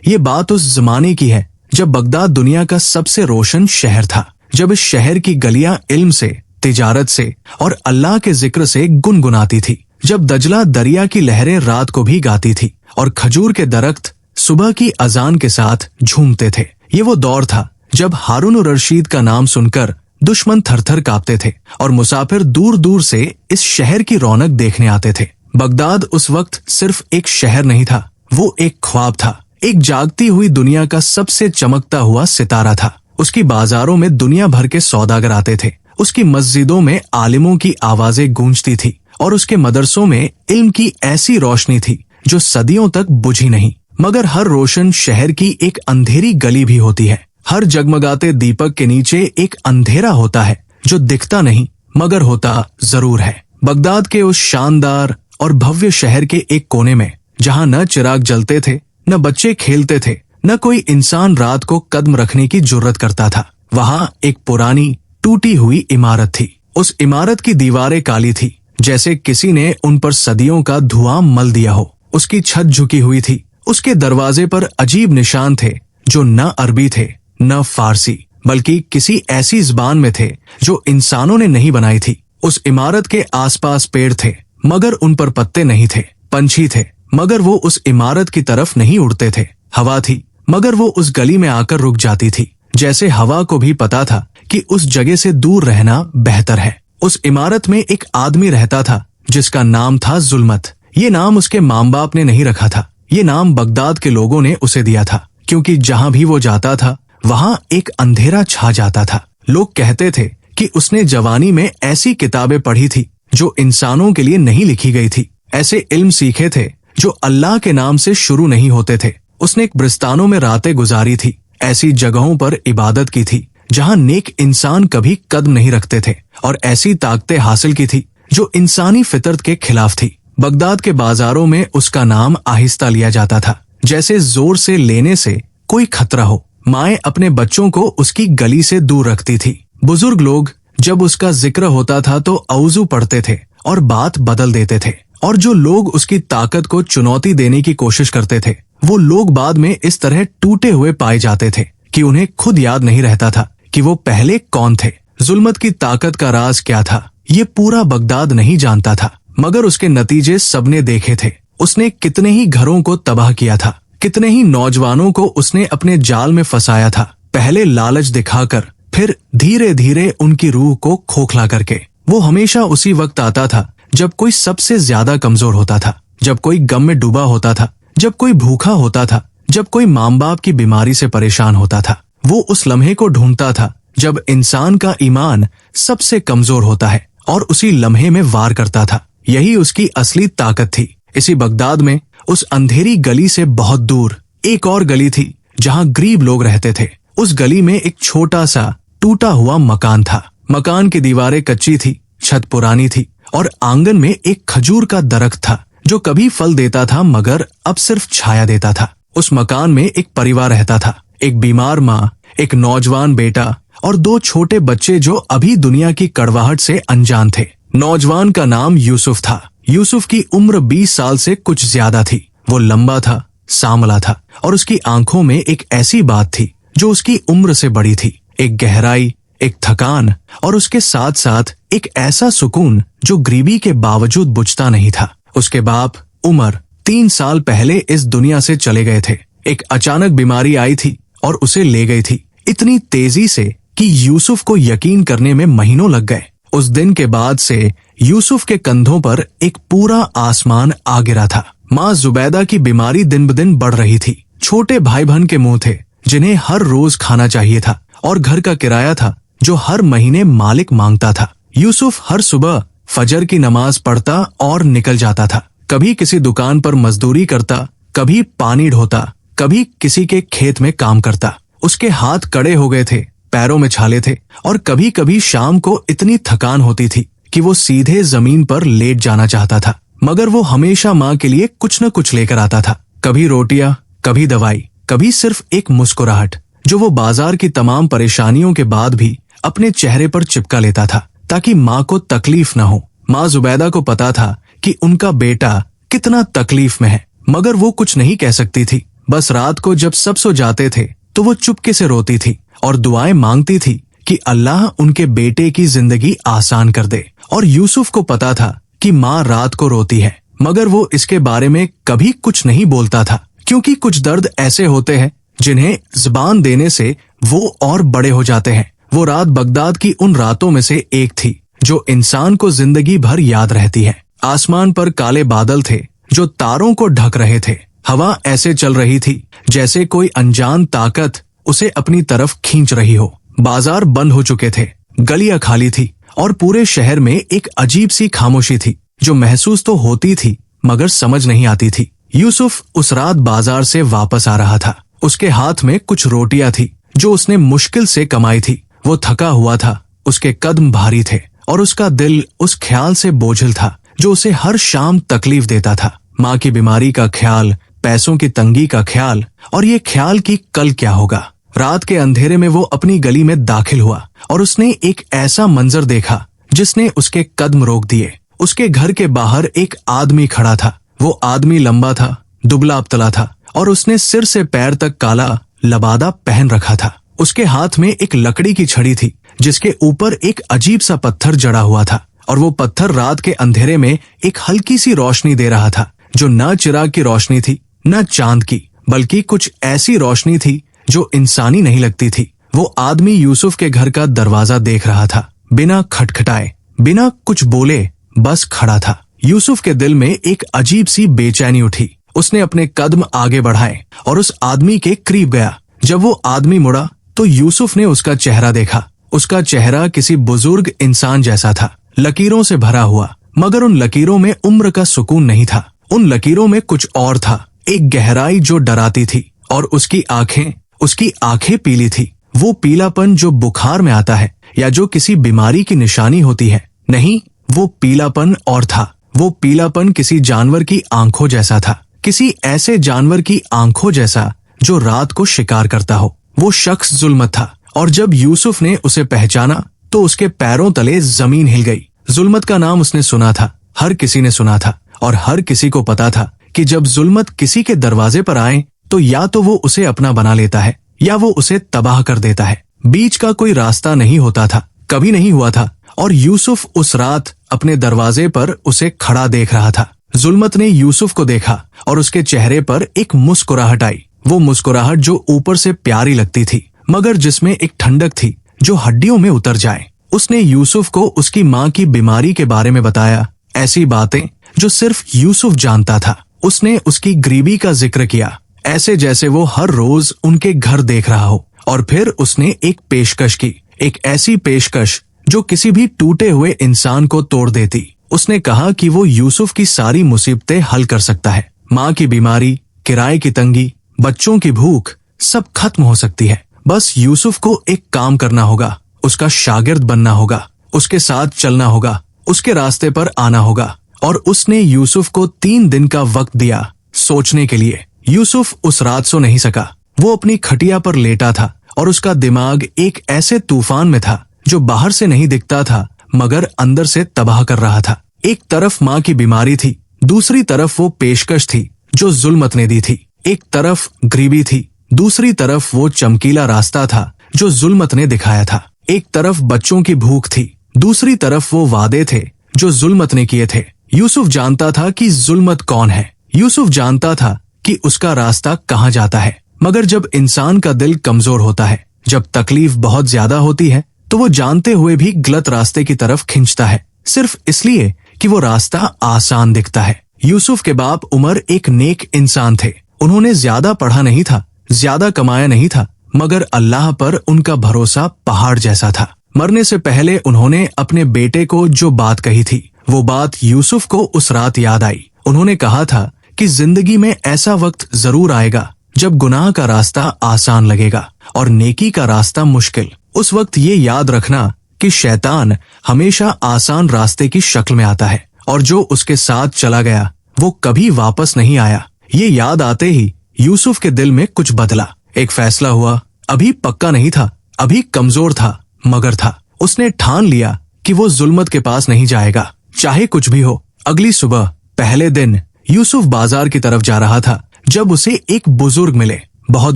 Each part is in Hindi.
ये बात उस जमाने की है जब बगदाद दुनिया का सबसे रोशन शहर था, जब इस शहर की गलियां इल्म से, तिजारत से और अल्लाह के जिक्र से गुनगुनाती थी, जब दजला दरिया की लहरें रात को भी गाती थी और खजूर के दरख्त सुबह की अजान के साथ झूमते थे। ये वो दौर था जब हारून रशीद का नाम सुनकर दुश्मन थरथर कांपते थे और मुसाफिर दूर दूर से इस शहर की रौनक देखने आते थे। बगदाद उस वक्त सिर्फ एक शहर नहीं था, वो एक ख्वाब था, एक जागती हुई दुनिया का सबसे चमकता हुआ सितारा था। उसकी बाजारों में दुनिया भर के सौदागर आते थे, उसकी मस्जिदों में आलिमों की आवाजें गूंजती थी और उसके मदरसों में इल्म की ऐसी रोशनी थी जो सदियों तक बुझी नहीं। मगर हर रोशन शहर की एक अंधेरी गली भी होती है। हर जगमगाते दीपक के नीचे एक अंधेरा होता है जो दिखता नहीं मगर होता जरूर है। बगदाद के उस शानदार और भव्य शहर के एक कोने में, जहाँ न चिराग जलते थे, न बच्चे खेलते थे, न कोई इंसान रात को कदम रखने की जुर्रत करता था, वहाँ एक पुरानी टूटी हुई इमारत थी। उस इमारत की दीवारें काली थी, जैसे किसी ने उन पर सदियों का धुआं मल दिया हो। उसकी छत झुकी हुई थी, उसके दरवाजे पर अजीब निशान थे जो न अरबी थे न फारसी, बल्कि किसी ऐसी ज़बान में थे जो इंसानों ने नहीं बनाई थी। उस इमारत के आसपास पेड़ थे मगर उन पर पत्ते नहीं थे, पंछी थे मगर वो उस इमारत की तरफ नहीं उड़ते थे, हवा थी मगर वो उस गली में आकर रुक जाती थी, जैसे हवा को भी पता था कि उस जगह से दूर रहना बेहतर है। उस इमारत में एक आदमी रहता था जिसका नाम था जुल्मत। ये नाम उसके माँ बाप ने नहीं रखा था, ये नाम बगदाद के लोगों ने उसे दिया था, क्योंकि जहाँ भी वो जाता था वहाँ एक अंधेरा छा जाता था। लोग कहते थे कि उसने जवानी में ऐसी किताबें पढ़ी थी जो इंसानों के लिए नहीं लिखी गई थी, ऐसे इल्म सीखे थे जो अल्लाह के नाम से शुरू नहीं होते थे। उसने कब्रिस्तानों में रातें गुजारी थी, ऐसी जगहों पर इबादत की थी जहाँ नेक इंसान कभी कदम नहीं रखते थे, और ऐसी ताकतें हासिल की थी जो इंसानी फितरत के खिलाफ थी। बगदाद के बाजारों में उसका नाम आहिस्ता लिया जाता था, जैसे जोर से लेने से कोई खतरा हो। माएं अपने बच्चों को उसकी गली से दूर रखती थी। बुजुर्ग लोग जब उसका जिक्र होता था तो औजू पढ़ते थे और बात बदल देते थे, और जो लोग उसकी ताकत को चुनौती देने की कोशिश करते थे वो लोग बाद में इस तरह टूटे हुए पाए जाते थे कि उन्हें खुद याद नहीं रहता था कि वो पहले कौन थे। जुल्मत की ताकत का राज क्या था ये पूरा बगदाद नहीं जानता था, मगर उसके नतीजे सबने देखे थे। उसने कितने ही घरों को तबाह किया था, कितने ही नौजवानों को उसने अपने जाल में फंसाया था, पहले लालच दिखाकर, फिर धीरे धीरे उनकी रूह को खोखला करके। वो हमेशा उसी वक्त आता था जब कोई सबसे ज्यादा कमजोर होता था, जब कोई गम में डूबा होता था, जब कोई भूखा होता था, जब कोई माँ बाप की बीमारी से परेशान होता था। वो उस लम्हे को ढूंढता था जब इंसान का ईमान सबसे कमजोर होता है और उसी लम्हे में वार करता था। यही उसकी असली ताकत थी। इसी बगदाद में उस अंधेरी गली से बहुत दूर एक और गली थी जहाँ गरीब लोग रहते थे। उस गली में एक छोटा सा टूटा हुआ मकान था। मकान की दीवारें कच्ची थी, छत पुरानी थी और आंगन में एक खजूर का दरख्त था जो कभी फल देता था मगर अब सिर्फ छाया देता था। उस मकान में एक परिवार रहता था, एक बीमार माँ, एक नौजवान बेटा और दो छोटे बच्चे जो अभी दुनिया की कड़वाहट से अनजान थे। नौजवान का नाम यूसुफ था। यूसुफ की उम्र 20 साल से कुछ ज्यादा थी। वो लंबा था, सांवला था और उसकी आंखों में एक ऐसी बात थी जो उसकी उम्र से बड़ी थी, एक गहराई, एक थकान और उसके साथ साथ एक ऐसा सुकून जो गरीबी के बावजूद बुझता नहीं था। उसके बाप उमर 3 साल पहले इस दुनिया से चले गए थे। एक अचानक बीमारी आई थी और उसे ले गई थी, इतनी तेजी से कि यूसुफ को यकीन करने में महीनों लग गए। उस दिन के बाद से यूसुफ के कंधों पर एक पूरा आसमान आ गिरा था। माँ जुबैदा की बीमारी दिन ब दिन बढ़ रही थी। छोटे भाई बहन के मुंह थे जिन्हें हर रोज खाना चाहिए था और घर का किराया था जो हर महीने मालिक मांगता था। यूसुफ हर सुबह फजर की नमाज पढ़ता और निकल जाता था। कभी किसी दुकान पर मजदूरी करता, कभी पानी ढोता, कभी किसी के खेत में काम करता। उसके हाथ कड़े हो गए थे, पैरों में छाले थे और कभी कभी शाम को इतनी थकान होती थी कि वो सीधे जमीन पर लेट जाना चाहता था। मगर वो हमेशा माँ के लिए कुछ न कुछ लेकर आता था, कभी रोटियां, कभी दवाई, कभी सिर्फ एक मुस्कुराहट जो वो बाजार की तमाम परेशानियों के बाद भी अपने चेहरे पर चिपका लेता था ताकि माँ को तकलीफ न हो। माँ जुबैदा को पता था कि उनका बेटा कितना तकलीफ में है, मगर वो कुछ नहीं कह सकती थी। बस रात को जब सब सो जाते थे तो वो चुपके से रोती थी और दुआएं मांगती थी कि अल्लाह उनके बेटे की जिंदगी आसान कर दे। और यूसुफ को पता था कि माँ रात को रोती है, मगर वो इसके बारे में कभी कुछ नहीं बोलता था, क्योंकि कुछ दर्द ऐसे होते हैं जिन्हें जुबान देने से वो और बड़े हो जाते हैं। वो रात बगदाद की उन रातों में से एक थी जो इंसान को जिंदगी भर याद रहती है। आसमान पर काले बादल थे जो तारों को ढक रहे थे। हवा ऐसे चल रही थी जैसे कोई अनजान ताकत उसे अपनी तरफ खींच रही हो। बाजार बंद हो चुके थे, गलियां खाली थी और पूरे शहर में एक अजीब सी खामोशी थी जो महसूस तो होती थी मगर समझ नहीं आती थी। यूसुफ उस रात बाजार से वापस आ रहा था। उसके हाथ में कुछ रोटियां थी जो उसने मुश्किल से कमाई थी। वो थका हुआ था, उसके कदम भारी थे और उसका दिल उस ख्याल से बोझिल था जो उसे हर शाम तकलीफ देता था। माँ की बीमारी का ख्याल, पैसों की तंगी का ख्याल और ये ख्याल कि कल क्या होगा। रात के अंधेरे में वो अपनी गली में दाखिल हुआ और उसने एक ऐसा मंजर देखा जिसने उसके कदम रोक दिए। उसके घर के बाहर एक आदमी खड़ा था। वो आदमी लंबा था, दुबला पतला था और उसने सिर से पैर तक काला लबादा पहन रखा था। उसके हाथ में एक लकड़ी की छड़ी थी जिसके ऊपर एक अजीब सा पत्थर जड़ा हुआ था और वो पत्थर रात के अंधेरे में एक हल्की सी रोशनी दे रहा था जो न चिराग की रोशनी थी न चांद की, बल्कि कुछ ऐसी रोशनी थी जो इंसानी नहीं लगती थी। वो आदमी यूसुफ के घर का दरवाजा देख रहा था, बिना खटखटाए, बिना कुछ बोले, बस खड़ा था। यूसुफ के दिल में एक अजीब सी बेचैनी उठी। उसने अपने कदम आगे बढ़ाए और उस आदमी के करीब गया। जब वो आदमी मुड़ा तो यूसुफ ने उसका चेहरा देखा। उसका चेहरा किसी बुजुर्ग इंसान जैसा था, लकीरों से भरा हुआ, मगर उन लकीरों में उम्र का सुकून नहीं था। उन लकीरों में कुछ और था, एक गहराई जो डराती थी। और उसकी आंखें पीली थी। वो पीलापन जो बुखार में आता है या जो किसी बीमारी की निशानी होती है। नहीं, वो पीलापन और था। वो पीलापन किसी जानवर की आंखों जैसा था, किसी ऐसे जानवर की आंखों जैसा जो रात को शिकार करता हो। वो शख्स जुल्मत था और जब यूसुफ ने उसे पहचाना तो उसके पैरों तले जमीन हिल गई। जुल्मत का नाम उसने सुना था, हर किसी ने सुना था और हर किसी को पता था कि जब जुल्मत किसी के दरवाजे पर आए तो या तो वो उसे अपना बना लेता है या वो उसे तबाह कर देता है। बीच का कोई रास्ता नहीं होता था, कभी नहीं हुआ था। और यूसुफ उस रात अपने दरवाजे पर उसे खड़ा देख रहा था। जुल्मत ने यूसुफ को देखा और उसके चेहरे पर एक मुस्कुराहट आई। वो मुस्कुराहट जो ऊपर से प्यारी लगती थी मगर जिसमें एक ठंडक थी जो हड्डियों में उतर जाए। उसने यूसुफ को उसकी माँ की बीमारी के बारे में बताया, ऐसी बातें जो सिर्फ यूसुफ जानता था। उसने उसकी गरीबी का जिक्र किया, ऐसे जैसे वो हर रोज उनके घर देख रहा हो। और फिर उसने एक पेशकश की, एक ऐसी पेशकश जो किसी भी टूटे हुए इंसान को तोड़ देती। उसने कहा कि वो यूसुफ की सारी मुसीबतें हल कर सकता है। माँ की बीमारी, किराए की तंगी, बच्चों की भूख, सब खत्म हो सकती है। बस यूसुफ को एक काम करना होगा, उसका शागिर्द बनना होगा, उसके साथ चलना होगा, उसके रास्ते पर आना होगा। और उसने यूसुफ को 3 दिन का वक्त दिया सोचने के लिए। यूसुफ उस रात सो नहीं सका। वो अपनी खटिया पर लेटा था और उसका दिमाग एक ऐसे तूफान में था जो बाहर से नहीं दिखता था मगर अंदर से तबाह कर रहा था। एक तरफ माँ की बीमारी थी, दूसरी तरफ वो पेशकश थी जो जुल्मत ने दी थी। एक तरफ गरीबी थी, दूसरी तरफ वो चमकीला रास्ता था जो जुल्मत ने दिखाया था। एक तरफ बच्चों की भूख थी, दूसरी तरफ वो वादे थे जो जुल्मत ने किए थे। यूसुफ जानता था कि जुल्मत कौन है, यूसुफ जानता था कि उसका रास्ता कहाँ जाता है। मगर जब इंसान का दिल कमजोर होता है, जब तकलीफ बहुत ज्यादा होती है, तो वो जानते हुए भी गलत रास्ते की तरफ खींचता है, सिर्फ इसलिए कि वो रास्ता आसान दिखता है। यूसुफ के बाप उमर एक नेक इंसान थे। उन्होंने ज्यादा पढ़ा नहीं था, ज्यादा कमाया नहीं था, मगर अल्लाह पर उनका भरोसा पहाड़ जैसा था। मरने से पहले उन्होंने अपने बेटे को जो बात कही थी, वो बात यूसुफ को उस रात याद आई। उन्होंने कहा था कि जिंदगी में ऐसा वक्त जरूर आएगा जब गुनाह का रास्ता आसान लगेगा और नेकी का रास्ता मुश्किल। उस वक्त ये याद रखना कि शैतान हमेशा आसान रास्ते की शक्ल में आता है और जो उसके साथ चला गया वो कभी वापस नहीं आया। ये याद आते ही यूसुफ के दिल में कुछ बदला। एक फैसला हुआ। अभी पक्का नहीं था, अभी कमजोर था, मगर था। उसने ठान लिया कि वो जुल्मत के पास नहीं जाएगा, चाहे कुछ भी हो। अगली सुबह पहले दिन यूसुफ बाजार की तरफ जा रहा था जब उसे एक बुजुर्ग मिले, बहुत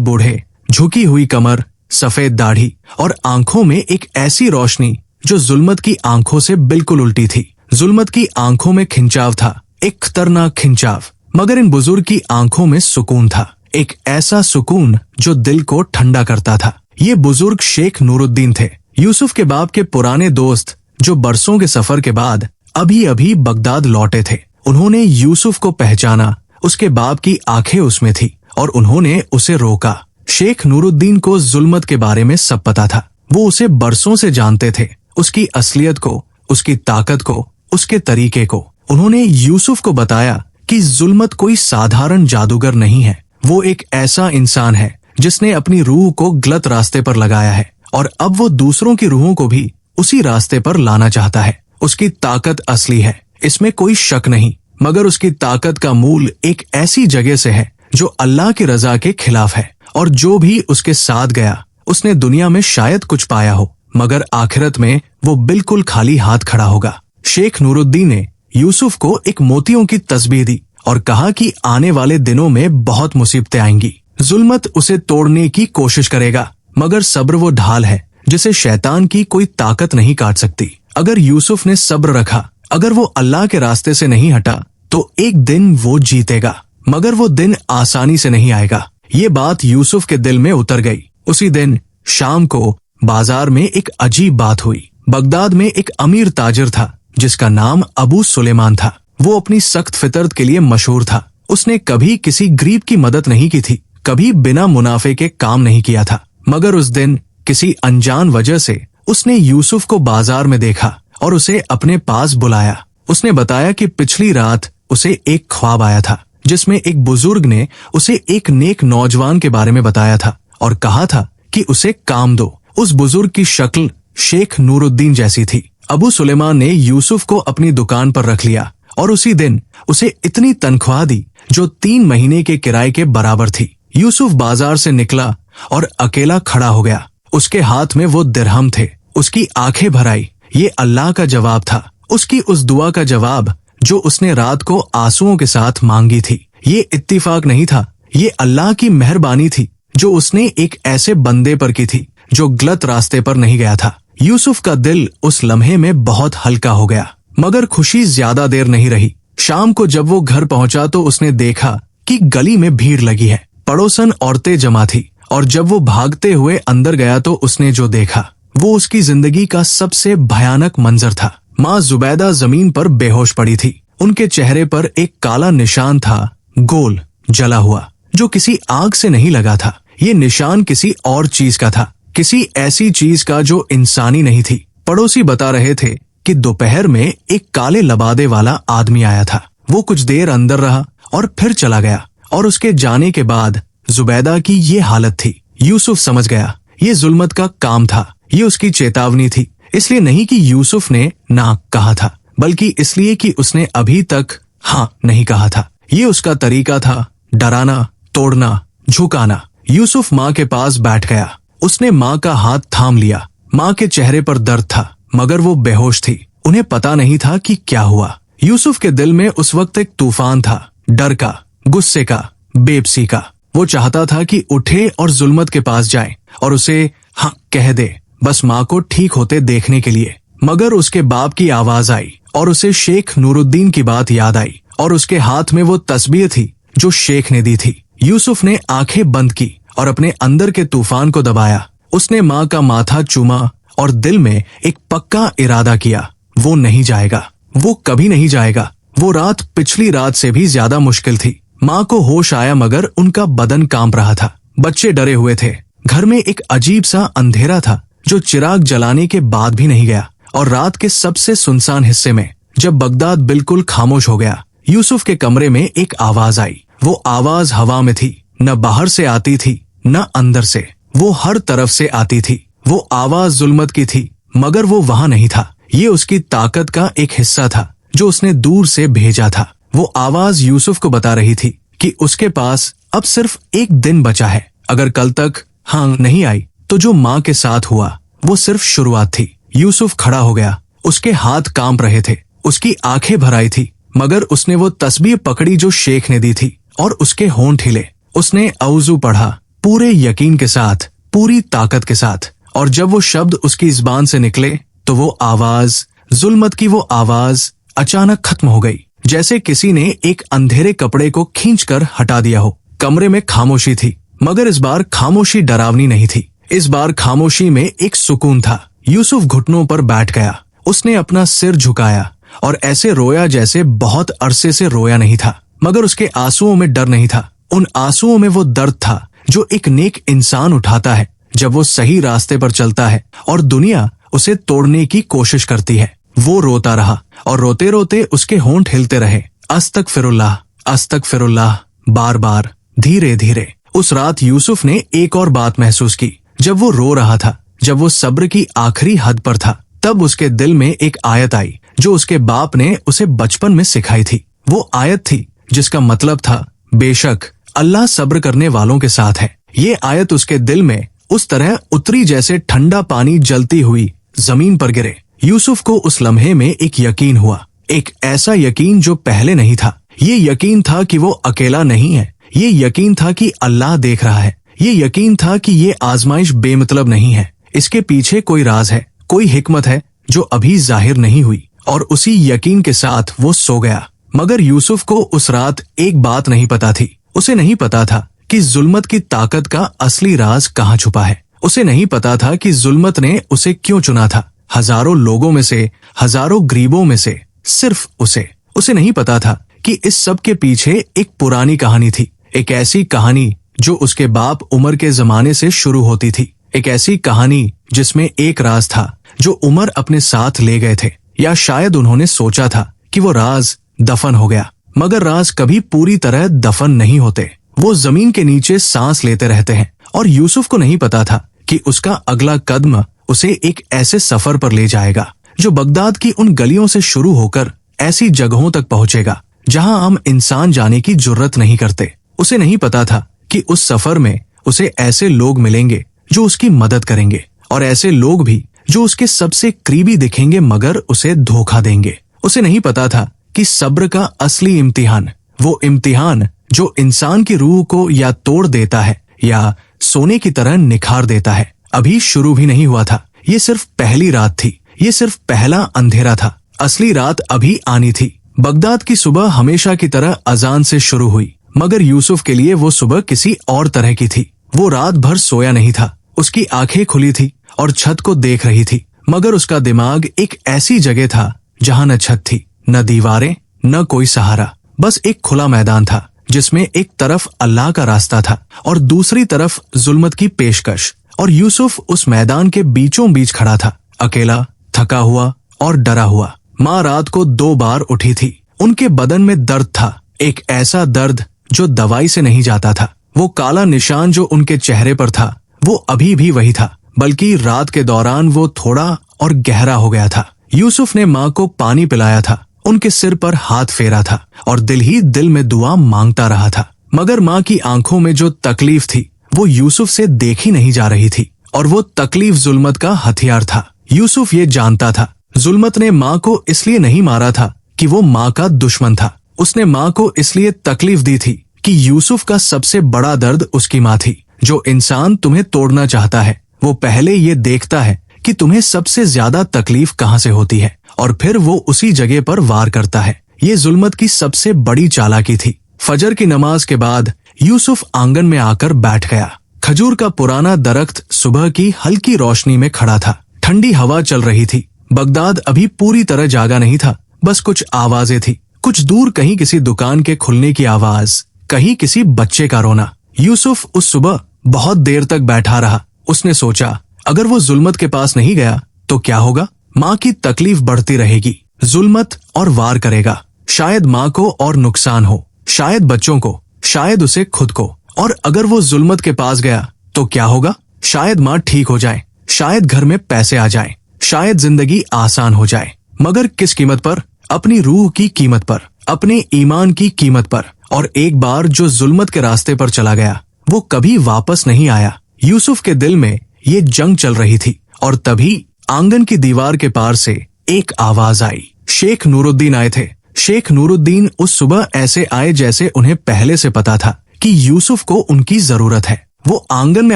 बूढ़े, झुकी हुई कमर, सफेद दाढ़ी और आंखों में एक ऐसी रोशनी जो जुल्मत की आंखों से बिल्कुल उल्टी थी। जुल्मत की आंखों में खिंचाव था, एक खतरनाक खिंचाव, मगर इन बुजुर्ग की आंखों में सुकून था, एक ऐसा सुकून जो दिल को ठंडा करता था। ये बुजुर्ग शेख नूरुद्दीन थे, यूसुफ के बाप के पुराने दोस्त, जो बरसों के सफर के बाद अभी अभी बगदाद लौटे थे। उन्होंने यूसुफ को पहचाना, उसके बाप की आंखें उसमें थी और उन्होंने उसे रोका। शेख नूरुद्दीन को जुल्मत के बारे में सब पता था। वो उसे बरसों से जानते थे, उसकी असलियत को, उसकी ताकत को, उसके तरीके को। उन्होंने यूसुफ को बताया कि जुल्मत कोई साधारण जादूगर नहीं है, वो एक ऐसा इंसान है जिसने अपनी रूह को गलत रास्ते पर लगाया है और अब वो दूसरों की रूहों को भी उसी रास्ते पर लाना चाहता है। उसकी ताकत असली है, इसमें कोई शक नहीं, मगर उसकी ताकत का मूल एक ऐसी जगह से है जो अल्लाह की रजा के खिलाफ है और जो भी उसके साथ गया उसने दुनिया में शायद कुछ पाया हो, मगर आखिरत में वो बिल्कुल खाली हाथ खड़ा होगा। शेख नूरुद्दीन ने यूसुफ को एक मोतियों की तस्बीह दी और कहा कि आने वाले दिनों में बहुत मुसीबतें आएंगी। जुल्मत उसे तोड़ने की कोशिश करेगा, मगर सब्र वो ढाल है जिसे शैतान की कोई ताकत नहीं काट सकती। अगर यूसुफ ने सब्र रखा, अगर वो अल्लाह के रास्ते से नहीं हटा, तो एक दिन वो जीतेगा, मगर वो दिन आसानी से नहीं आएगा। ये बात यूसुफ के दिल में उतर गई। उसी दिन शाम को बाजार में एक अजीब बात हुई। बगदाद में एक अमीर ताजिर था जिसका नाम अबू सुलेमान था। वो अपनी सख्त फितरत के लिए मशहूर था। उसने कभी किसी गरीब की मदद नहीं की थी, कभी बिना मुनाफे के काम नहीं किया था, मगर उस दिन किसी अनजान वजह से उसने यूसुफ को बाजार में देखा और उसे अपने पास बुलाया। उसने बताया कि पिछली रात उसे एक ख्वाब आया था जिसमें एक बुजुर्ग ने उसे एक नेक नौजवान के बारे में बताया था और कहा था कि उसे काम दो। उस बुजुर्ग की शक्ल शेख नूरुद्दीन जैसी थी। अबू सुलेमान ने यूसुफ को अपनी दुकान पर रख लिया और उसी दिन उसे इतनी तनख्वाह दी जो 3 महीने के किराए के बराबर थी। यूसुफ बाजार से निकला और अकेला खड़ा हो गया। उसके हाथ में वो दिरहम थे। उसकी आंखें भर आई। ये अल्लाह का जवाब था, उसकी उस दुआ का जवाब जो उसने रात को आंसुओं के साथ मांगी थी। ये इत्तिफाक नहीं था, ये अल्लाह की मेहरबानी थी जो उसने एक ऐसे बंदे पर की थी जो गलत रास्ते पर नहीं गया था। यूसुफ का दिल उस लम्हे में बहुत हल्का हो गया, मगर खुशी ज्यादा देर नहीं रही। शाम को जब वो घर पहुंचा तो उसने देखा कि गली में भीड़ लगी है, पड़ोसन औरतें जमा थी, और जब वो भागते हुए अंदर गया तो उसने जो देखा वो उसकी जिंदगी का सबसे भयानक मंजर था। माँ जुबैदा जमीन पर बेहोश पड़ी थी। उनके चेहरे पर एक काला निशान था, गोल जला हुआ, जो किसी आग से नहीं लगा था। ये निशान किसी और चीज का था, किसी ऐसी चीज का जो इंसानी नहीं थी। पड़ोसी बता रहे थे कि दोपहर में एक काले लबादे वाला आदमी आया था। वो कुछ देर अंदर रहा और फिर चला गया, और उसके जाने के बाद जुबैदा की ये हालत थी। यूसुफ समझ गया ये जुल्मत का काम था, ये उसकी चेतावनी थी। इसलिए नहीं कि यूसुफ ने ना कहा था, बल्कि इसलिए कि उसने अभी तक हाँ नहीं कहा था। ये उसका तरीका था, डराना, तोड़ना, झुकाना। यूसुफ माँ के पास बैठ गया। उसने माँ का हाथ थाम लिया। माँ के चेहरे पर दर्द था, मगर वो बेहोश थी। उन्हें पता नहीं था कि क्या हुआ। यूसुफ के दिल में उस वक्त एक तूफान था, डर का, गुस्से का, बेबसी का। वो चाहता था कि उठे और जुल्मत के पास जाए और उसे हाँ कह दे, बस माँ को ठीक होते देखने के लिए। मगर उसके बाप की आवाज आई और उसे शेख नूरुद्दीन की बात याद आई, और उसके हाथ में वो तस्बीह थी जो शेख ने दी थी। यूसुफ ने आंखें बंद की और अपने अंदर के तूफान को दबाया। उसने माँ का माथा चूमा और दिल में एक पक्का इरादा किया, वो नहीं जाएगा, वो कभी नहीं जाएगा। वो रात पिछली रात से भी ज्यादा मुश्किल थी। माँ को होश आया, मगर उनका बदन कांप रहा था। बच्चे डरे हुए थे। घर में एक अजीब सा अंधेरा था जो चिराग जलाने के बाद भी नहीं गया। और रात के सबसे सुनसान हिस्से में, जब बगदाद बिल्कुल खामोश हो गया, यूसुफ के कमरे में एक आवाज आई। वो आवाज हवा में थी, न बाहर से आती थी न अंदर से, वो हर तरफ से आती थी। वो आवाज जुल्मत की थी, मगर वो वहां नहीं था। ये उसकी ताकत का एक हिस्सा था जो उसने दूर से भेजा था। वो आवाज यूसुफ को बता रही थी कि उसके पास अब सिर्फ एक दिन बचा है। अगर कल तक हाँ नहीं आई तो जो माँ के साथ हुआ वो सिर्फ शुरुआत थी। यूसुफ खड़ा हो गया। उसके हाथ कांप रहे थे, उसकी आंखें भर आई थी, मगर उसने वो तस्बीह पकड़ी जो शेख ने दी थी और उसके होंठ हिले। उसने औज़ू पढ़ा, पूरे यकीन के साथ, पूरी ताकत के साथ, और जब वो शब्द उसकी ज़बान से निकले तो वो आवाज, जुल्मत की वो आवाज अचानक खत्म हो गई, जैसे किसी ने एक अंधेरे कपड़े को खींचकर हटा दिया हो। कमरे में खामोशी थी, मगर इस बार खामोशी डरावनी नहीं थी। इस बार खामोशी में एक सुकून था। यूसुफ घुटनों पर बैठ गया। उसने अपना सिर झुकाया और ऐसे रोया जैसे बहुत अरसे से रोया नहीं था। मगर उसके आंसुओं में डर नहीं था। उन आंसुओं में वो दर्द था जो एक नेक इंसान उठाता है जब वो सही रास्ते पर चलता है और दुनिया उसे तोड़ने की कोशिश करती है। वो रोता रहा और रोते रोते उसके होंठ हिलते रहे, अस्तगफिरुल्लाह, अस्तगफिरुल्लाह, बार बार, धीरे धीरे। उस रात यूसुफ ने एक और बात महसूस की। जब वो रो रहा था, जब वो सब्र की आखिरी हद पर था, तब उसके दिल में एक आयत आई जो उसके बाप ने उसे बचपन में सिखाई थी। वो आयत थी जिसका मतलब था, बेशक अल्लाह सब्र करने वालों के साथ है। ये आयत उसके दिल में उस तरह उतरी जैसे ठंडा पानी जलती हुई जमीन पर गिरे। यूसुफ को उस लम्हे में एक यकीन हुआ, एक ऐसा यकीन जो पहले नहीं था। ये यकीन था कि वो अकेला नहीं है। ये यकीन था कि अल्लाह देख रहा है। ये यकीन था कि ये आजमाइश बेमतलब नहीं है। इसके पीछे कोई राज है, कोई हिकमत है जो अभी जाहिर नहीं हुई। और उसी यकीन के साथ वो सो गया। मगर यूसुफ को उस रात एक बात नहीं पता थी। उसे नहीं पता था कि जुल्मत की ताकत का असली राज कहाँ छुपा है। उसे नहीं पता था कि जुल्मत ने उसे क्यों चुना था। हजारों लोगों में से, हजारों गरीबों में से सिर्फ उसे नहीं पता था कि इस सब के पीछे एक पुरानी कहानी थी। एक ऐसी कहानी जो उसके बाप उमर के जमाने से शुरू होती थी। एक ऐसी कहानी जिसमें एक राज था जो उमर अपने साथ ले गए थे, या शायद उन्होंने सोचा था कि वो राज दफन हो गया। मगर राज कभी पूरी तरह दफन नहीं होते। वो जमीन के नीचे सांस लेते रहते हैं। और यूसुफ को नहीं पता था कि उसका अगला कदम उसे एक ऐसे सफर पर ले जाएगा जो बगदाद की उन गलियों से शुरू होकर ऐसी जगहों तक पहुंचेगा जहां हम इंसान जाने की जुर्रत नहीं करते। उसे नहीं पता था कि उस सफर में उसे ऐसे लोग मिलेंगे जो उसकी मदद करेंगे, और ऐसे लोग भी जो उसके सबसे करीबी दिखेंगे मगर उसे धोखा देंगे। उसे नहीं पता था कि सब्र का असली इम्तिहान, वो इम्तिहान जो इंसान की रूह को या तोड़ देता है या सोने की तरह निखार देता है, अभी शुरू भी नहीं हुआ था। ये सिर्फ पहली रात थी। ये सिर्फ पहला अंधेरा था। असली रात अभी आनी थी। बगदाद की सुबह हमेशा की तरह अजान से शुरू हुई, मगर यूसुफ के लिए वो सुबह किसी और तरह की थी। वो रात भर सोया नहीं था। उसकी आंखें खुली थी और छत को देख रही थी, मगर उसका दिमाग एक ऐसी जगह था जहां न छत थी, न दीवारें, न कोई सहारा। बस एक खुला मैदान था जिसमें एक तरफ अल्लाह का रास्ता था और दूसरी तरफ जुल्मत की पेशकश। और यूसुफ उस मैदान के बीचों बीच खड़ा था, अकेला, थका हुआ और डरा हुआ। माँ रात को 2 बार उठी थी। उनके बदन में दर्द था, एक ऐसा दर्द जो दवाई से नहीं जाता था। वो काला निशान जो उनके चेहरे पर था वो अभी भी वही था, बल्कि रात के दौरान वो थोड़ा और गहरा हो गया था। यूसुफ ने माँ को पानी पिलाया था, उनके सिर पर हाथ फेरा था और दिल ही दिल में दुआ मांगता रहा था। मगर माँ की आंखों में जो तकलीफ थी वो यूसुफ से देखी नहीं जा रही थी, और वो तकलीफ जुल्मत का हथियार था। यूसुफ ये जानता था, जुल्मत ने माँ को इसलिए नहीं मारा था कि वो माँ का दुश्मन था। उसने माँ को इसलिए तकलीफ दी थी कि यूसुफ का सबसे बड़ा दर्द उसकी माँ थी। जो इंसान तुम्हें तोड़ना चाहता है वो पहले ये देखता है कि तुम्हें सबसे ज्यादा तकलीफ कहाँ से होती है, और फिर वो उसी जगह पर वार करता है। ये जुल्मत की सबसे बड़ी चालाकी थी। फजर की नमाज के बाद यूसुफ आंगन में आकर बैठ गया। खजूर का पुराना दरख्त सुबह की हल्की रोशनी में खड़ा था। ठंडी हवा चल रही थी। बगदाद अभी पूरी तरह जागा नहीं था। बस कुछ आवाजें थी, कुछ दूर कहीं किसी दुकान के खुलने की आवाज, कहीं किसी बच्चे का रोना। यूसुफ उस सुबह बहुत देर तक बैठा रहा। उसने सोचा, अगर वो जुल्मत के पास नहीं गया तो क्या होगा? माँ की तकलीफ बढ़ती रहेगी, जुल्मत और वार करेगा। शायद माँ को और नुकसान हो, शायद बच्चों को, शायद उसे खुद को। और अगर वो जुल्मत के पास गया तो क्या होगा? शायद माँ ठीक हो जाए, शायद घर में पैसे आ जाए, शायद जिंदगी आसान हो जाए। मगर किस कीमत पर? अपनी रूह की कीमत पर, अपने ईमान की कीमत पर। और एक बार जो जुल्मत के रास्ते पर चला गया वो कभी वापस नहीं आया। यूसुफ के दिल में ये जंग चल रही थी, और तभी आंगन की दीवार के पार से एक आवाज आई। शेख नूरुद्दीन आए थे। शेख नूरुद्दीन उस सुबह ऐसे आए जैसे उन्हें पहले से पता था कि यूसुफ को उनकी जरूरत है। वो आंगन में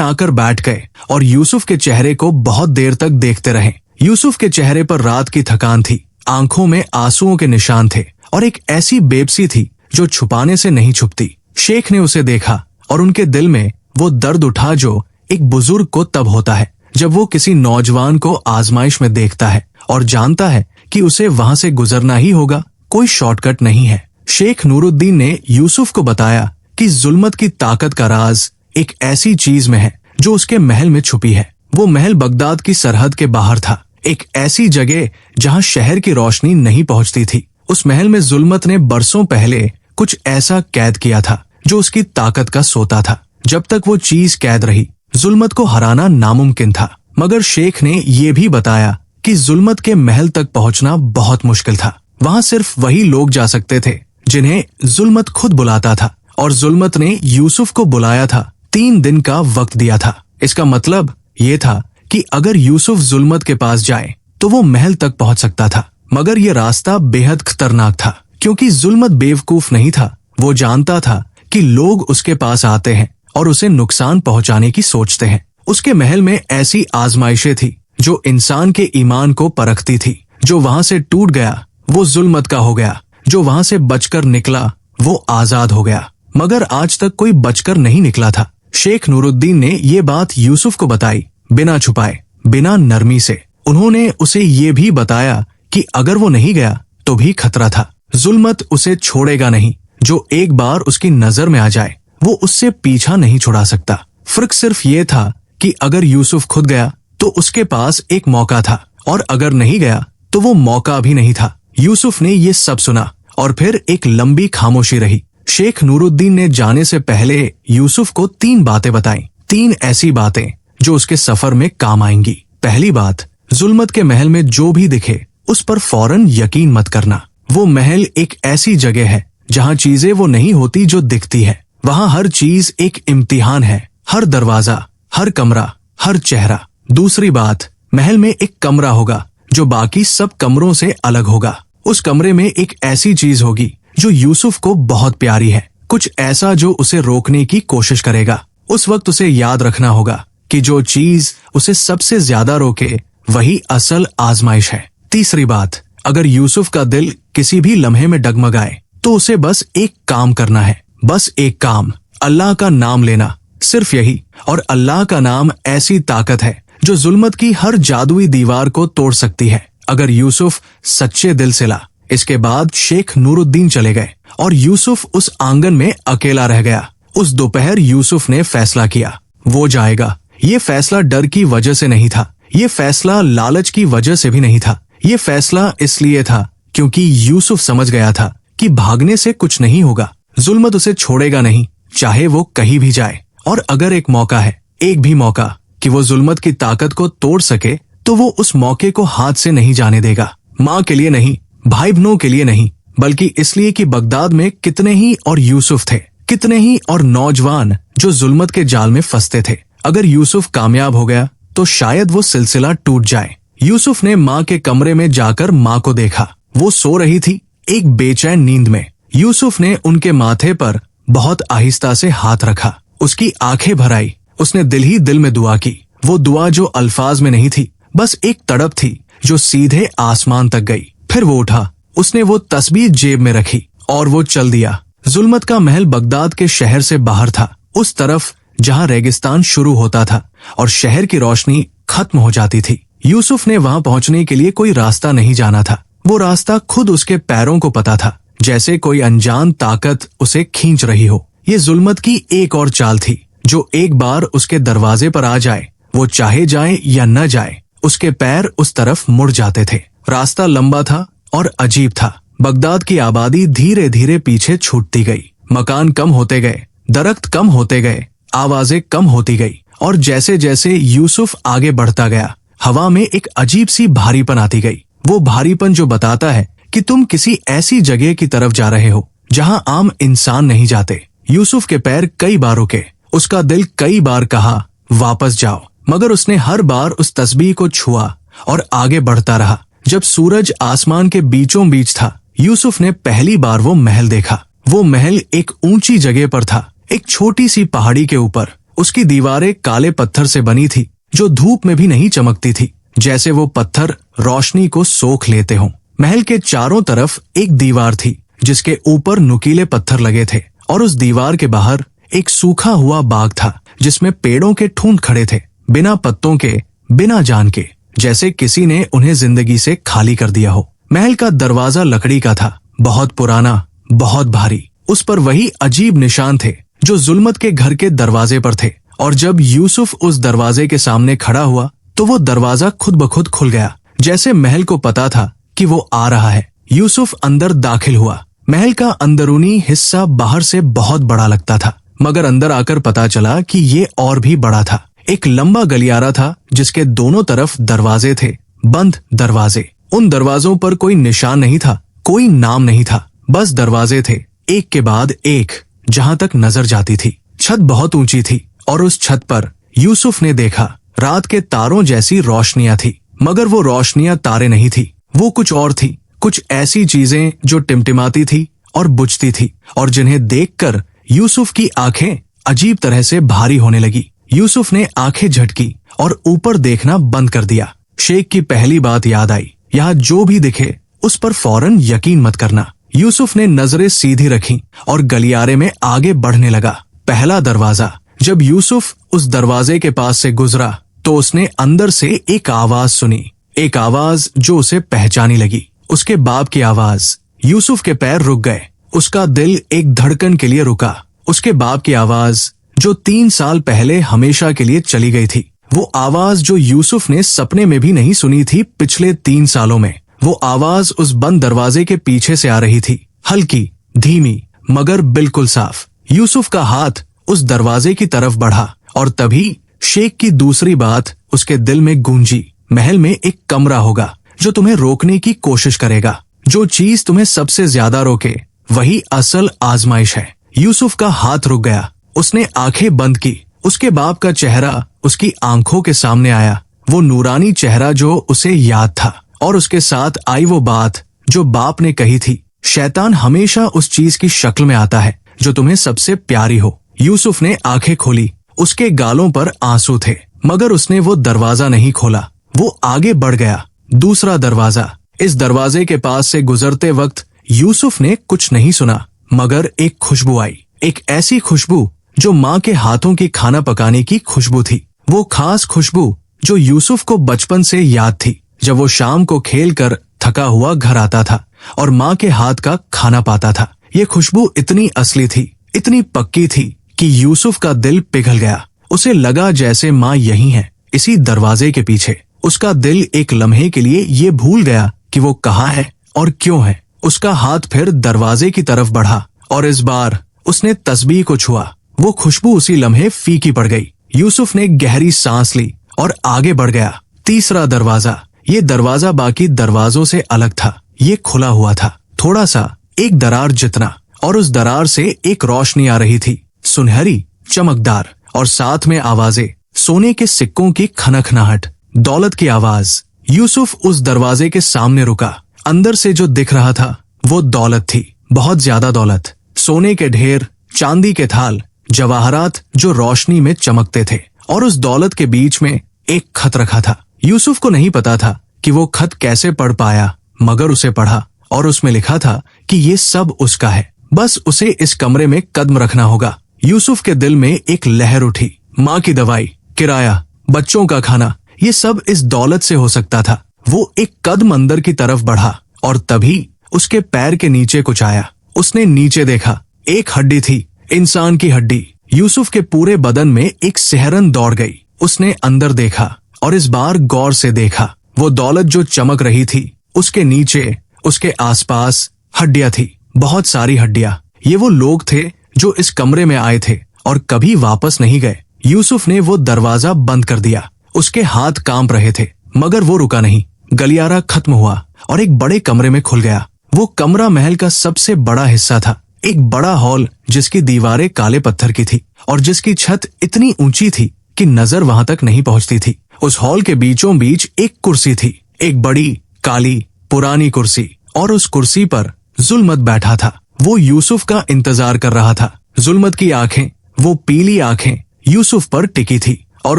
आकर बैठ गए और यूसुफ के चेहरे को बहुत देर तक देखते रहे। यूसुफ के चेहरे पर रात की थकान थी, आंखों में आंसुओं के निशान थे और एक ऐसी बेबसी थी जो छुपाने से नहीं छुपती। शेख ने उसे देखा और उनके दिल में वो दर्द उठा जो एक बुजुर्ग को तब होता है जब वो किसी नौजवान को आजमाइश में देखता है और जानता है कि उसे वहां से गुजरना ही होगा, कोई शॉर्टकट नहीं है। शेख नूरुद्दीन ने यूसुफ को बताया कि जुल्मत की ताकत का राज एक ऐसी चीज में है जो उसके महल में छुपी है। वो महल बगदाद की सरहद के बाहर था, एक ऐसी जगह जहां शहर की रोशनी नहीं पहुंचती थी। उस महल में जुल्मत ने बरसों पहले कुछ ऐसा कैद किया था जो उसकी ताकत का सोता था। जब तक वो चीज कैद रही, जुल्मत को हराना नामुमकिन था। मगर शेख ने ये भी बताया कि जुल्मत के महल तक पहुंचना बहुत मुश्किल था। वहां सिर्फ वही लोग जा सकते थे जिन्हें जुल्मत खुद बुलाता था, और जुल्मत ने यूसुफ को बुलाया था, 3 दिन का वक्त दिया था। इसका मतलब ये था कि अगर यूसुफ जुल्मत के पास जाए तो वो महल तक पहुंच सकता था। मगर ये रास्ता बेहद खतरनाक था, क्योंकि जुल्मत बेवकूफ नहीं था। वो जानता था कि लोग उसके पास आते हैं और उसे नुकसान पहुंचाने की सोचते हैं। उसके महल में ऐसी आजमाइशें थी जो इंसान के ईमान को परखती थी। जो वहां से टूट गया वो जुल्मत का हो गया, जो वहां से बचकर निकला वो आजाद हो गया। मगर आज तक कोई बचकर नहीं निकला था। शेख नूरुद्दीन ने ये बात यूसुफ को बताई, बिना छुपाए, बिना नरमी से। उन्होंने उसे ये भी बताया कि अगर वो नहीं गया तो भी खतरा था। जुल्मत उसे छोड़ेगा नहीं। जो एक बार उसकी नजर में आ जाए वो उससे पीछा नहीं छुड़ा सकता। फर्क सिर्फ ये था कि अगर यूसुफ खुद गया तो उसके पास एक मौका था, और अगर नहीं गया तो वो मौका भी नहीं था। यूसुफ ने ये सब सुना और फिर एक लंबी खामोशी रही। शेख नूरुद्दीन ने जाने से पहले यूसुफ को 3 बातें बताई, 3 ऐसी बातें जो उसके सफर में काम आएंगी। पहली बात, जुल्मत के महल में जो भी दिखे उस पर फौरन यकीन मत करना। वो महल एक ऐसी जगह है जहाँ चीजें वो नहीं होती जो दिखती है। वहाँ हर चीज एक इम्तिहान है, हर दरवाजा, हर कमरा, हर चेहरा। दूसरी बात, महल में एक कमरा होगा जो बाकी सब कमरों से अलग होगा। उस कमरे में एक ऐसी चीज होगी जो यूसुफ को बहुत प्यारी है, कुछ ऐसा जो उसे रोकने की कोशिश करेगा। उस वक्त उसे याद रखना होगा कि जो चीज उसे सबसे ज्यादा रोके वही असल आजमाइश है। तीसरी बात, अगर यूसुफ का दिल किसी भी लम्हे में डगमगाए तो उसे बस एक काम करना है, बस एक काम, अल्लाह का नाम लेना, सिर्फ यही। और अल्लाह का नाम ऐसी ताकत है जो जुल्मत की हर जादुई दीवार को तोड़ सकती है, अगर यूसुफ सच्चे दिल से ला। इसके बाद शेख नूरुद्दीन चले गए और यूसुफ उस आंगन में अकेला रह गया। उस दोपहर यूसुफ ने फैसला किया, वो जाएगा। ये फैसला डर की वजह से नहीं था, ये फैसला लालच की वजह से भी नहीं था। ये फैसला इसलिए था क्योंकि यूसुफ समझ गया था कि भागने से कुछ नहीं होगा। जुल्मत उसे छोड़ेगा नहीं, चाहे वो कहीं भी जाए। और अगर एक मौका है, एक भी मौका कि वो जुल्मत की ताकत को तोड़ सके, तो वो उस मौके को हाथ से नहीं जाने देगा। माँ के लिए नहीं, भाई बहनों के लिए नहीं, बल्कि इसलिए कि बगदाद में कितने ही और यूसुफ थे, कितने ही और नौजवान जो जुल्मत के जाल में फंसते थे। अगर यूसुफ कामयाब हो गया तो शायद वो सिलसिला टूट जाए। यूसुफ ने माँ के कमरे में जाकर माँ को देखा। वो सो रही थी एक बेचैन नींद में। यूसुफ ने उनके माथे पर बहुत आहिस्ता से हाथ रखा, उसकी आंखें भर आई। उसने दिल ही दिल में दुआ की, वो दुआ जो अल्फाज में नहीं थी, बस एक तड़प थी जो सीधे आसमान तक गई। फिर वो उठा, उसने वो तस्बीह जेब में रखी और वो चल दिया। जुल्मत का महल बगदाद के शहर से बाहर था, उस तरफ जहाँ रेगिस्तान शुरू होता था और शहर की रोशनी खत्म हो जाती थी। यूसुफ ने वहां पहुंचने के लिए कोई रास्ता नहीं जाना था, वो रास्ता खुद उसके पैरों को पता था, जैसे कोई अनजान ताकत उसे खींच रही हो। ये जुल्मत की एक और चाल थी, जो एक बार उसके दरवाजे पर आ जाए, वो चाहे जाए या न जाए, उसके पैर उस तरफ मुड़ जाते थे। रास्ता लंबा था और अजीब था। बगदाद की आबादी धीरे धीरे पीछे छूटती गई, मकान कम होते गए, दरख्त कम होते गए, आवाजें कम होती गई। और जैसे जैसे यूसुफ आगे बढ़ता गया, हवा में एक अजीब सी भारीपन आती गई। वो भारीपन जो बताता है कि तुम किसी ऐसी जगह की तरफ जा रहे हो जहाँ आम इंसान नहीं जाते। यूसुफ के पैर कई बार रुके, उसका दिल कई बार कहा वापस जाओ, मगर उसने हर बार उस तस्बीह को छुआ और आगे बढ़ता रहा। जब सूरज आसमान के बीचों बीच था, यूसुफ ने पहली बार वो महल देखा। वो महल एक ऊंची जगह पर था, एक छोटी सी पहाड़ी के ऊपर। उसकी दीवारें काले पत्थर से बनी थी, जो धूप में भी नहीं चमकती थी, जैसे वो पत्थर रोशनी को सोख लेते हों। महल के चारों तरफ एक दीवार थी, जिसके ऊपर नुकीले पत्थर लगे थे, और उस दीवार के बाहर एक सूखा हुआ बाग था, जिसमें पेड़ों के ठूंठ खड़े थे, बिना पत्तों के, बिना जान के, जैसे किसी ने उन्हें जिंदगी से खाली कर दिया हो। महल का दरवाजा लकड़ी का था, बहुत पुराना, बहुत भारी। उस पर वही अजीब निशान थे जो जुल्मत के घर के दरवाजे पर थे। और जब यूसुफ उस दरवाजे के सामने खड़ा हुआ तो वो दरवाजा खुद ब खुद खुल गया, जैसे महल को पता था कि वो आ रहा है। यूसुफ अंदर दाखिल हुआ। महल का अंदरूनी हिस्सा बाहर से बहुत बड़ा लगता था, मगर अंदर आकर पता चला कि ये और भी बड़ा था। एक लंबा गलियारा था, जिसके दोनों तरफ दरवाजे थे, बंद दरवाजे। उन दरवाजों पर कोई निशान नहीं था, कोई नाम नहीं था, बस दरवाजे थे, एक के बाद एक, जहां तक नजर जाती थी। छत बहुत ऊंची थी, और उस छत पर यूसुफ ने देखा रात के तारों जैसी रोशनियां थी, मगर वो रोशनियां तारे नहीं थी, वो कुछ और थी, कुछ ऐसी चीजें जो टिमटिमाती थी और बुझती थी, और जिन्हें देखकर यूसुफ की आंखें अजीब तरह से भारी होने लगी। यूसुफ ने आंखें झटकी और ऊपर देखना बंद कर दिया। शेख की पहली बात याद आई, यहाँ जो भी दिखे उस पर फौरन यकीन मत करना। यूसुफ ने नजरें सीधी रखी और गलियारे में आगे बढ़ने लगा। पहला दरवाजा। जब यूसुफ उस दरवाजे के पास से गुजरा तो उसने अंदर से एक आवाज सुनी, एक आवाज जो उसे पहचानी लगी, उसके बाप की आवाज। यूसुफ के पैर रुक गए, उसका दिल एक धड़कन के लिए रुका। उसके बाप की आवाज जो 3 साल पहले हमेशा के लिए चली गई थी, वो आवाज जो यूसुफ ने सपने में भी नहीं सुनी थी पिछले 3 सालों में। वो आवाज उस बंद दरवाजे के पीछे से आ रही थी, हल्की, धीमी, मगर बिल्कुल साफ। यूसुफ का हाथ उस दरवाजे की तरफ बढ़ा और तभी शेख की दूसरी बात उसके दिल में गूंजी। महल में एक कमरा होगा जो तुम्हें रोकने की कोशिश करेगा। जो चीज तुम्हें सबसे ज्यादा रोके वही असल आजमाइश है। यूसुफ का हाथ रुक गया, उसने आंखें बंद की। उसके बाप का चेहरा उसकी आंखों के सामने आया, वो नूरानी चेहरा जो उसे याद था, और उसके साथ आई वो बात जो बाप ने कही थी, शैतान हमेशा उस चीज की शक्ल में आता है जो तुम्हें सबसे प्यारी हो। यूसुफ ने आंखें खोली, उसके गालों पर आंसू थे, मगर उसने वो दरवाजा नहीं खोला। वो आगे बढ़ गया। दूसरा दरवाजा। इस दरवाजे के पास से गुजरते वक्त यूसुफ ने कुछ नहीं सुना, मगर एक खुशबू आई, एक ऐसी खुशबू जो माँ के हाथों की खाना पकाने की खुशबू थी। वो खास खुशबू जो यूसुफ को बचपन से याद थी, जब वो शाम को खेल कर थका हुआ घर आता था और माँ के हाथ का खाना पाता था। ये खुशबू इतनी असली थी, इतनी पक्की थी कि यूसुफ का दिल पिघल गया। उसे लगा जैसे माँ यही है, इसी दरवाजे के पीछे। उसका दिल एक लम्हे के लिए ये भूल गया कि वो कहाँ है और क्यों है। उसका हाथ फिर दरवाजे की तरफ बढ़ा और इस बार उसने तस्बीह को छुआ। वो खुशबू उसी लम्हे फीकी पड़ गई। यूसुफ ने गहरी सांस ली और आगे बढ़ गया। तीसरा दरवाजा। ये दरवाजा बाकी दरवाजों से अलग था। ये खुला हुआ था, थोड़ा सा, एक दरार जितना, और उस दरार से एक रोशनी आ रही थी, सुनहरी, चमकदार, और साथ में आवाजें, सोने के सिक्कों की खनखनाहट, दौलत की आवाज। यूसुफ उस दरवाजे के सामने रुका। अंदर से जो दिख रहा था वो दौलत थी, बहुत ज्यादा दौलत। सोने के ढेर, चांदी के थाल, जवाहरात जो रोशनी में चमकते थे, और उस दौलत के बीच में एक खत रखा था। यूसुफ को नहीं पता था कि वो खत कैसे पढ़ पाया, मगर उसे पढ़ा और उसमें लिखा था कि ये सब उसका है, बस उसे इस कमरे में कदम रखना होगा। यूसुफ के दिल में एक लहर उठी। माँ की दवाई, किराया, बच्चों का खाना, ये सब इस दौलत से हो सकता था। वो एक कदम अंदर की तरफ बढ़ा और तभी उसके पैर के नीचे कुछ आया। उसने नीचे देखा, एक हड्डी थी, इंसान की हड्डी। यूसुफ के पूरे बदन में एक सिहरन दौड़ गई। उसने अंदर देखा और इस बार गौर से देखा। वो दौलत जो चमक रही थी, उसके नीचे, उसके आसपास हड्डियां थी, बहुत सारी हड्डियां। ये वो लोग थे जो इस कमरे में आए थे और कभी वापस नहीं गए। यूसुफ ने वो दरवाजा बंद कर दिया। उसके हाथ कांप रहे थे, मगर वो रुका नहीं। गलियारा खत्म हुआ और एक बड़े कमरे में खुल गया। वो कमरा महल का सबसे बड़ा हिस्सा था, एक बड़ा हॉल जिसकी दीवारें काले पत्थर की थी और जिसकी छत इतनी ऊंची थी कि नजर वहां तक नहीं पहुंचती थी। उस हॉल के बीचों बीच एक कुर्सी थी, एक बड़ी, काली, पुरानी कुर्सी, और उस कुर्सी पर जुल्मत बैठा था। वो यूसुफ का इंतजार कर रहा था। जुल्मत की आंखें, वो पीली आंखें यूसुफ पर टिकी थी और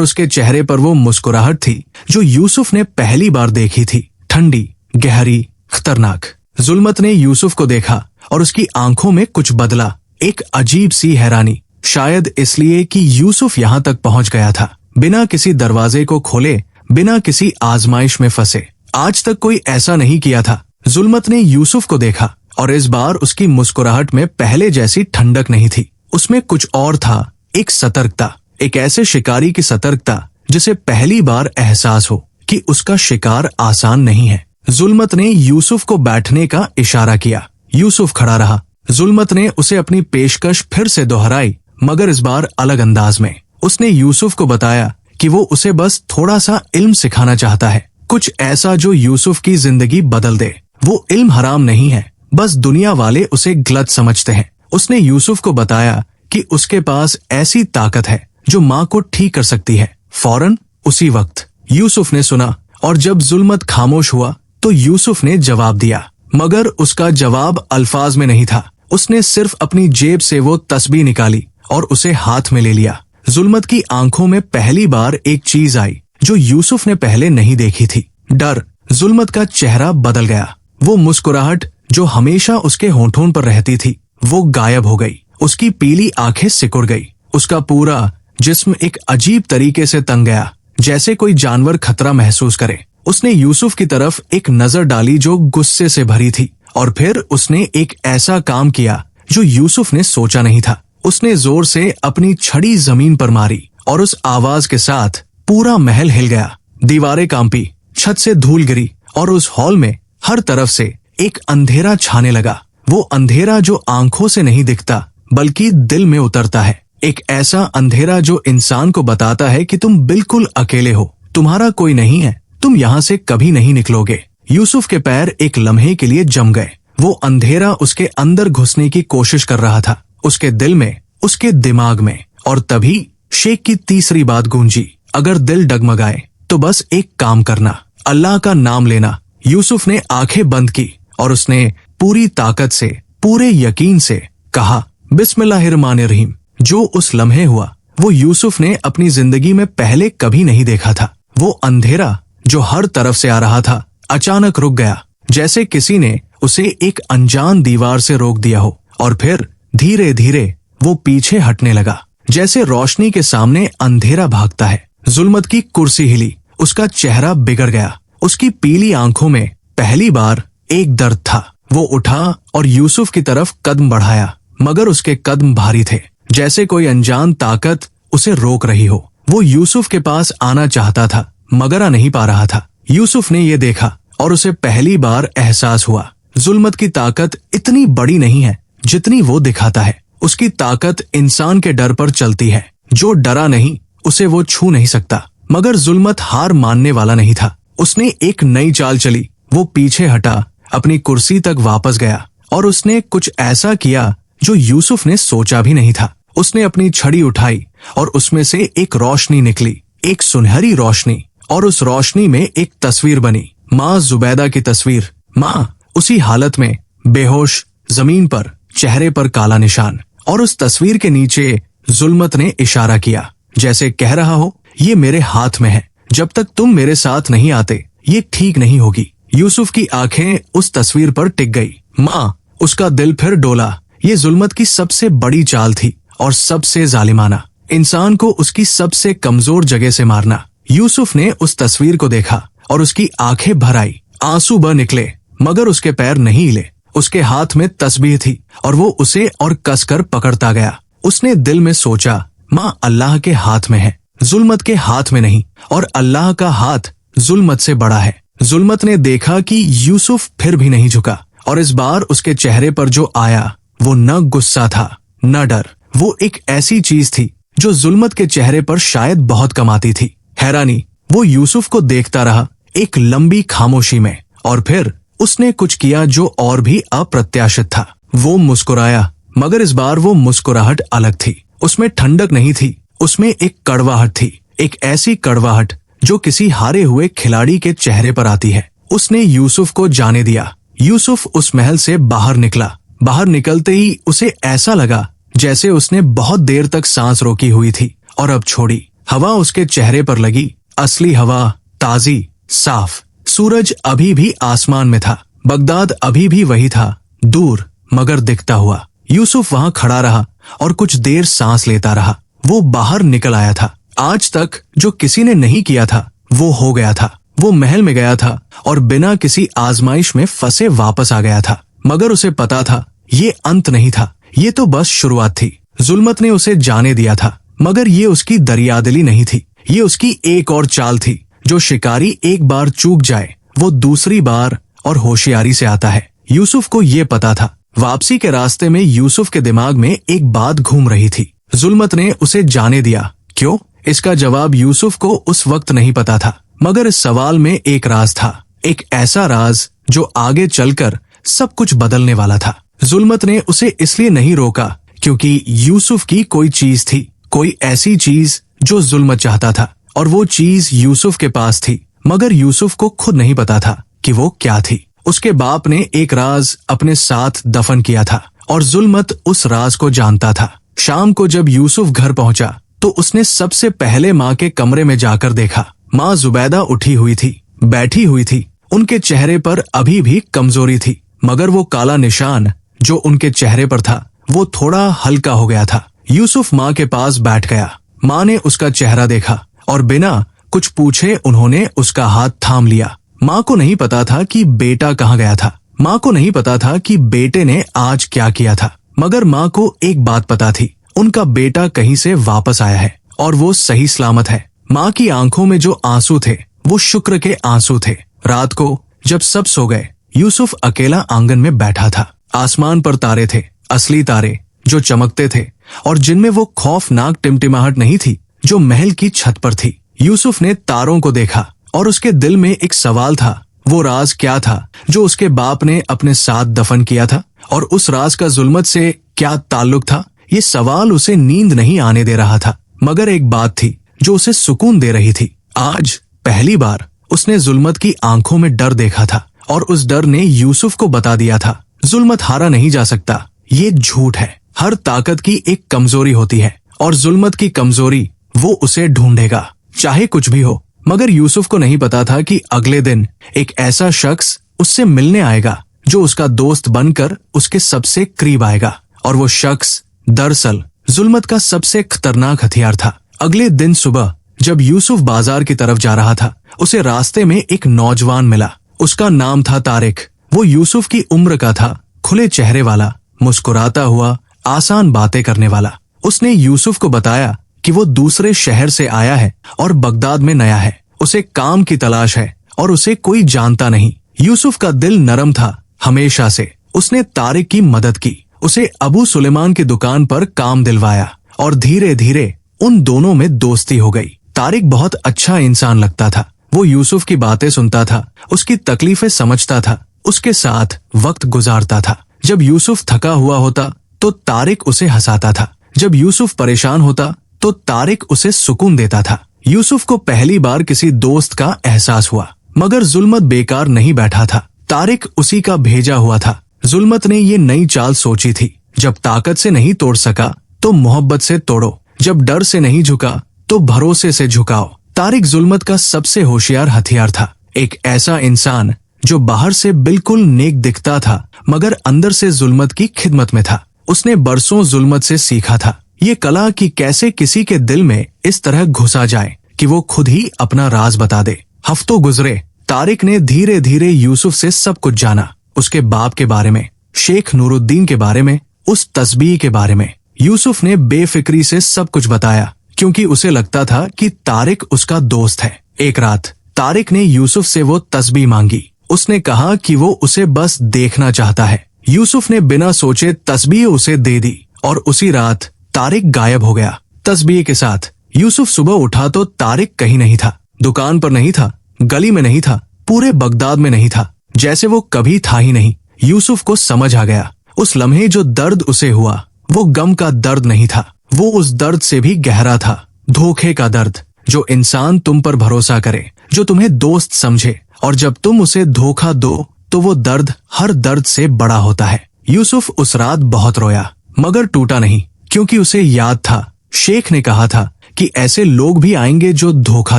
उसके चेहरे पर वो मुस्कुराहट थी जो यूसुफ ने पहली बार देखी थी, ठंडी, गहरी, खतरनाक। जुल्मत ने यूसुफ को देखा और उसकी आंखों में कुछ बदला, एक अजीब सी हैरानी, शायद इसलिए कि यूसुफ यहाँ तक पहुंच गया था, बिना किसी दरवाजे को खोले, बिना किसी आजमाइश में फंसे। आज तक कोई ऐसा नहीं किया था। जुल्मत ने यूसुफ को देखा और इस बार उसकी मुस्कुराहट में पहले जैसी ठंडक नहीं थी। उसमें कुछ और था, एक सतर्कता, एक ऐसे शिकारी की सतर्कता जिसे पहली बार एहसास हो कि उसका शिकार आसान नहीं है। जुल्मत ने यूसुफ को बैठने का इशारा किया। यूसुफ खड़ा रहा। जुल्मत ने उसे अपनी पेशकश फिर से दोहराई, मगर इस बार अलग अंदाज में। उसने यूसुफ को बताया कि वो उसे बस थोड़ा सा इल्म सिखाना चाहता है, कुछ ऐसा जो यूसुफ की जिंदगी बदल दे। वो इल्म हराम नहीं है, बस दुनिया वाले उसे गलत समझते हैं। उसने यूसुफ को बताया कि उसके पास ऐसी ताकत है जो माँ को ठीक कर सकती है। फौरन उसी वक्त यूसुफ ने सुना और जब जुल्मत खामोश हुआ तो यूसुफ ने जवाब दिया, मगर उसका जवाब अल्फाज में नहीं था। उसने सिर्फ अपनी जेब से वो तस्बीह निकाली और उसे हाथ में ले लिया। जुल्मत की आंखों में पहली बार एक चीज आई जो यूसुफ ने पहले नहीं देखी थी, डर। जुल्मत का चेहरा बदल गया। वो मुस्कुराहट जो हमेशा उसके होंठों पर रहती थी, वो गायब हो गई। उसकी पीली आंखें सिकुड़ गई। उसका पूरा जिस्म एक अजीब तरीके से तंग गया, जैसे कोई जानवर खतरा महसूस करे। उसने यूसुफ की तरफ एक नजर डाली जो गुस्से से भरी थी और फिर उसने एक ऐसा काम किया जो यूसुफ ने सोचा नहीं था। उसने जोर से अपनी छड़ी जमीन पर मारी और उस आवाज के साथ पूरा महल हिल गया। दीवारें कांपी, छत से धूल गिरी और उस हॉल में हर तरफ से एक अंधेरा छाने लगा। वो अंधेरा जो आंखों से नहीं दिखता बल्कि दिल में उतरता है। एक ऐसा अंधेरा जो इंसान को बताता है कि तुम बिल्कुल अकेले हो, तुम्हारा कोई नहीं है, तुम यहाँ से कभी नहीं निकलोगे। यूसुफ के पैर एक लम्हे के लिए जम गए। वो अंधेरा उसके अंदर घुसने की कोशिश कर रहा था, उसके दिल में, उसके दिमाग में। और तभी शेख की तीसरी बात गूंजी, अगर दिल डगमगाए तो बस एक काम करना, अल्लाह का नाम लेना। यूसुफ ने आंखें बंद की और उसने पूरी ताकत से, पूरे यकीन से कहा, बिस्मिल्लाहिर्रहमानिर्रहीम। जो उस लम्हे हुआ वो यूसुफ ने अपनी जिंदगी में पहले कभी नहीं देखा था। वो अंधेरा जो हर तरफ से आ रहा था अचानक रुक गया, जैसे किसी ने उसे एक अनजान दीवार से रोक दिया हो, और फिर धीरे धीरे वो पीछे हटने लगा, जैसे रोशनी के सामने अंधेरा भागता है। जुल्मत की कुर्सी हिली, उसका चेहरा बिगड़ गया। उसकी पीली आंखों में पहली बार एक दर्द था। वो उठा और यूसुफ की तरफ कदम बढ़ाया, मगर उसके कदम भारी थे, जैसे कोई अनजान ताकत उसे रोक रही हो। वो यूसुफ के पास आना चाहता था मगर आ नहीं पा रहा था। यूसुफ ने ये देखा और उसे पहली बार एहसास हुआ, जुल्मत की ताकत इतनी बड़ी नहीं है जितनी वो दिखाता है। उसकी ताकत इंसान के डर पर चलती है। जो डरा नहीं उसे वो छू नहीं सकता। मगर जुल्मत हार मानने वाला नहीं था। उसने एक नई चाल चली। वो पीछे हटा, अपनी कुर्सी तक वापस गया और उसने कुछ ऐसा किया जो यूसुफ ने सोचा भी नहीं था। उसने अपनी छड़ी उठाई और उसमें से एक रोशनी निकली, एक सुनहरी रोशनी, और उस रोशनी में एक तस्वीर बनी, माँ जुबैदा की तस्वीर। माँ उसी हालत में, बेहोश, जमीन पर, चेहरे पर काला निशान। और उस तस्वीर के नीचे जुल्मत ने इशारा किया, जैसे कह रहा हो, ये मेरे हाथ में है, जब तक तुम मेरे साथ नहीं आते ये ठीक नहीं होगी। यूसुफ की आंखें उस तस्वीर पर टिक गई। माँ, उसका दिल फिर डोला। ये जुल्मत की सबसे बड़ी चाल थी और सबसे जालिमाना, इंसान को उसकी सबसे कमजोर जगह से मारना। यूसुफ ने उस तस्वीर को देखा और उसकी आंखें भर आई, आंसू बह निकले, मगर उसके पैर नहीं हिले। उसके हाथ में तस्बीह थी और वो उसे और कसकर पकड़ता गया। उसने दिल में सोचा, माँ अल्लाह के हाथ में है, जुल्मत के हाथ में नहीं, और अल्लाह का हाथ जुल्मत से बड़ा है। जुल्मत ने देखा कि यूसुफ फिर भी नहीं झुका, और इस बार उसके चेहरे पर जो आया वो न गुस्सा था न डर। वो एक ऐसी चीज थी जो जुल्मत के चेहरे पर शायद बहुत कम आती थी, हैरानी। वो यूसुफ को देखता रहा एक लंबी खामोशी में, और फिर उसने कुछ किया जो और भी अप्रत्याशित था। वो मुस्कुराया, मगर इस बार वो मुस्कुराहट अलग थी। उसमें ठंडक नहीं थी, उसमें एक कड़वाहट थी, एक ऐसी कड़वाहट जो किसी हारे हुए खिलाड़ी के चेहरे पर आती है। उसने यूसुफ को जाने दिया, यूसुफ उस महल से बाहर निकला। बाहर निकलते ही उसे ऐसा लगा जैसे उसने बहुत देर तक सांस रोकी हुई थी और अब छोड़ी। हवा उसके चेहरे पर लगी, असली हवा, ताजी, साफ। सूरज अभी भी आसमान में था। बगदाद अभी भी वही था, दूर मगर दिखता हुआ। यूसुफ वहां खड़ा रहा और कुछ देर सांस लेता रहा। वो बाहर निकल आया था। आज तक जो किसी ने नहीं किया था वो हो गया था। वो महल में गया था और बिना किसी आजमाइश में फंसे वापस आ गया था। मगर उसे पता था ये अंत नहीं था, ये तो बस शुरुआत थी। जुल्मत ने उसे जाने दिया था, मगर ये उसकी दरियादिली नहीं थी। ये उसकी एक और चाल थी। जो शिकारी एक बार चूक जाए वो दूसरी बार और होशियारी से आता है। यूसुफ को ये पता था। वापसी के रास्ते में यूसुफ के दिमाग में एक बात घूम रही थी। जुल्मत ने उसे जाने दिया, क्यों? इसका जवाब यूसुफ को उस वक्त नहीं पता था, मगर इस सवाल में एक राज था। एक ऐसा राज जो आगे चलकर सब कुछ बदलने वाला था। जुल्मत ने उसे इसलिए नहीं रोका क्योंकि यूसुफ की कोई चीज थी, कोई ऐसी चीज जो जुल्मत चाहता था, और वो चीज यूसुफ के पास थी, मगर यूसुफ को खुद नहीं पता था कि वो क्या थी। उसके बाप ने एक राज अपने साथ दफन किया था और जुल्मत उस राज को जानता था। शाम को जब यूसुफ घर पहुंचा तो उसने सबसे पहले माँ के कमरे में जाकर देखा। माँ जुबैदा उठी हुई थी, बैठी हुई थी। उनके चेहरे पर अभी भी कमजोरी थी, मगर वो काला निशान जो उनके चेहरे पर था वो थोड़ा हल्का हो गया था। यूसुफ माँ के पास बैठ गया। माँ ने उसका चेहरा देखा और बिना कुछ पूछे उन्होंने उसका हाथ थाम लिया। माँ को नहीं पता था कि बेटा कहाँ गया था। माँ को नहीं पता था कि बेटे ने आज क्या किया था, मगर माँ को एक बात पता थी, उनका बेटा कहीं से वापस आया है और वो सही सलामत है। माँ की आंखों में जो आंसू थे वो शुक्र के आंसू थे। रात को जब सब सो गए, यूसुफ अकेला आंगन में बैठा था। आसमान पर तारे थे, असली तारे जो चमकते थे और जिनमें वो खौफनाक टिमटिमाहट नहीं थी जो महल की छत पर थी। यूसुफ ने तारों को देखा और उसके दिल में एक सवाल था, वो राज क्या था जो उसके बाप ने अपने साथ दफन किया था, और उस राज का जुल्मत से क्या ताल्लुक था। ये सवाल उसे नींद नहीं आने दे रहा था, मगर एक बात थी जो उसे सुकून दे रही थी। आज पहली बार उसने जुल्मत की आंखों में डर देखा था और उस डर ने यूसुफ को बता दिया था, जुल्मत हारा नहीं जा सकता, ये झूठ है। हर ताकत की एक कमजोरी होती है और जुल्मत की कमजोरी वो उसे ढूंढेगा, चाहे कुछ भी हो। मगर यूसुफ को नहीं पता था कि अगले दिन एक ऐसा शख्स उससे मिलने आएगा जो उसका दोस्त बनकर उसके सबसे करीब आएगा, और वो शख्स दरअसल जुल्मत का सबसे खतरनाक हथियार था। अगले दिन सुबह जब यूसुफ बाजार की तरफ जा रहा था, उसे रास्ते में एक नौजवान मिला। उसका नाम था तारिक। वो यूसुफ की उम्र का था, खुले चेहरे वाला, मुस्कुराता हुआ, आसान बातें करने वाला। उसने यूसुफ को बताया कि वो दूसरे शहर से आया है और बगदाद में नया है। उसे काम की तलाश है और उसे कोई जानता नहीं। यूसुफ का दिल नरम था हमेशा से। उसने तारिक की मदद की, उसे अबू सुलेमान की दुकान पर काम दिलवाया और धीरे धीरे उन दोनों में दोस्ती हो गई। तारिक बहुत अच्छा इंसान लगता था। वो यूसुफ की बातें सुनता था, उसकी तकलीफें समझता था, उसके साथ वक्त गुजारता था। जब यूसुफ थका हुआ होता तो तारिक उसे हंसाता था। जब यूसुफ परेशान होता तो तारिक उसे सुकून देता था। यूसुफ को पहली बार किसी दोस्त का एहसास हुआ, मगर जुल्मत बेकार नहीं बैठा था। तारिक उसी का भेजा हुआ था। जुल्मत ने ये नई चाल सोची थी, जब ताकत से नहीं तोड़ सका तो मोहब्बत से तोड़ो, जब डर से नहीं झुका तो भरोसे से झुकाओ। तारिक जुल्मत का सबसे होशियार हथियार था। एक ऐसा इंसान जो बाहर से बिल्कुल नेक दिखता था, मगर अंदर से जुल्मत की खिदमत में था। उसने बरसों जुल्मत से सीखा था ये कला कि कैसे किसी के दिल में इस तरह घुसा जाए कि वो खुद ही अपना राज बता दे। हफ्तों गुजरे। तारिक ने धीरे धीरे यूसुफ से सब कुछ जाना, उसके बाप के बारे में, शेख नूरुद्दीन के बारे में, उस तस्बीह के बारे में। यूसुफ ने बेफिक्री से सब कुछ बताया क्योंकि उसे लगता था कि तारिक उसका दोस्त है। एक रात तारिक ने यूसुफ से वो तस्बीह मांगी। उसने कहा कि वो उसे बस देखना चाहता है। यूसुफ ने बिना सोचे तस्बीह उसे दे दी और उसी रात तारिक गायब हो गया तस्बीह के साथ। यूसुफ सुबह उठा तो तारिक कहीं नहीं था, दुकान पर नहीं था, गली में नहीं था, पूरे बगदाद में नहीं था, जैसे वो कभी था ही नहीं। यूसुफ को समझ आ गया, उस लम्हे जो दर्द उसे हुआ वो गम का दर्द नहीं था, वो उस दर्द से भी गहरा था, धोखे का दर्द। जो इंसान तुम पर भरोसा करे, जो तुम्हें दोस्त समझे, और जब तुम उसे धोखा दो तो वो दर्द हर दर्द से बड़ा होता है। यूसुफ उस रात बहुत रोया, मगर टूटा नहीं, क्योंकि उसे याद था शेख ने कहा था कि ऐसे लोग भी आएंगे जो धोखा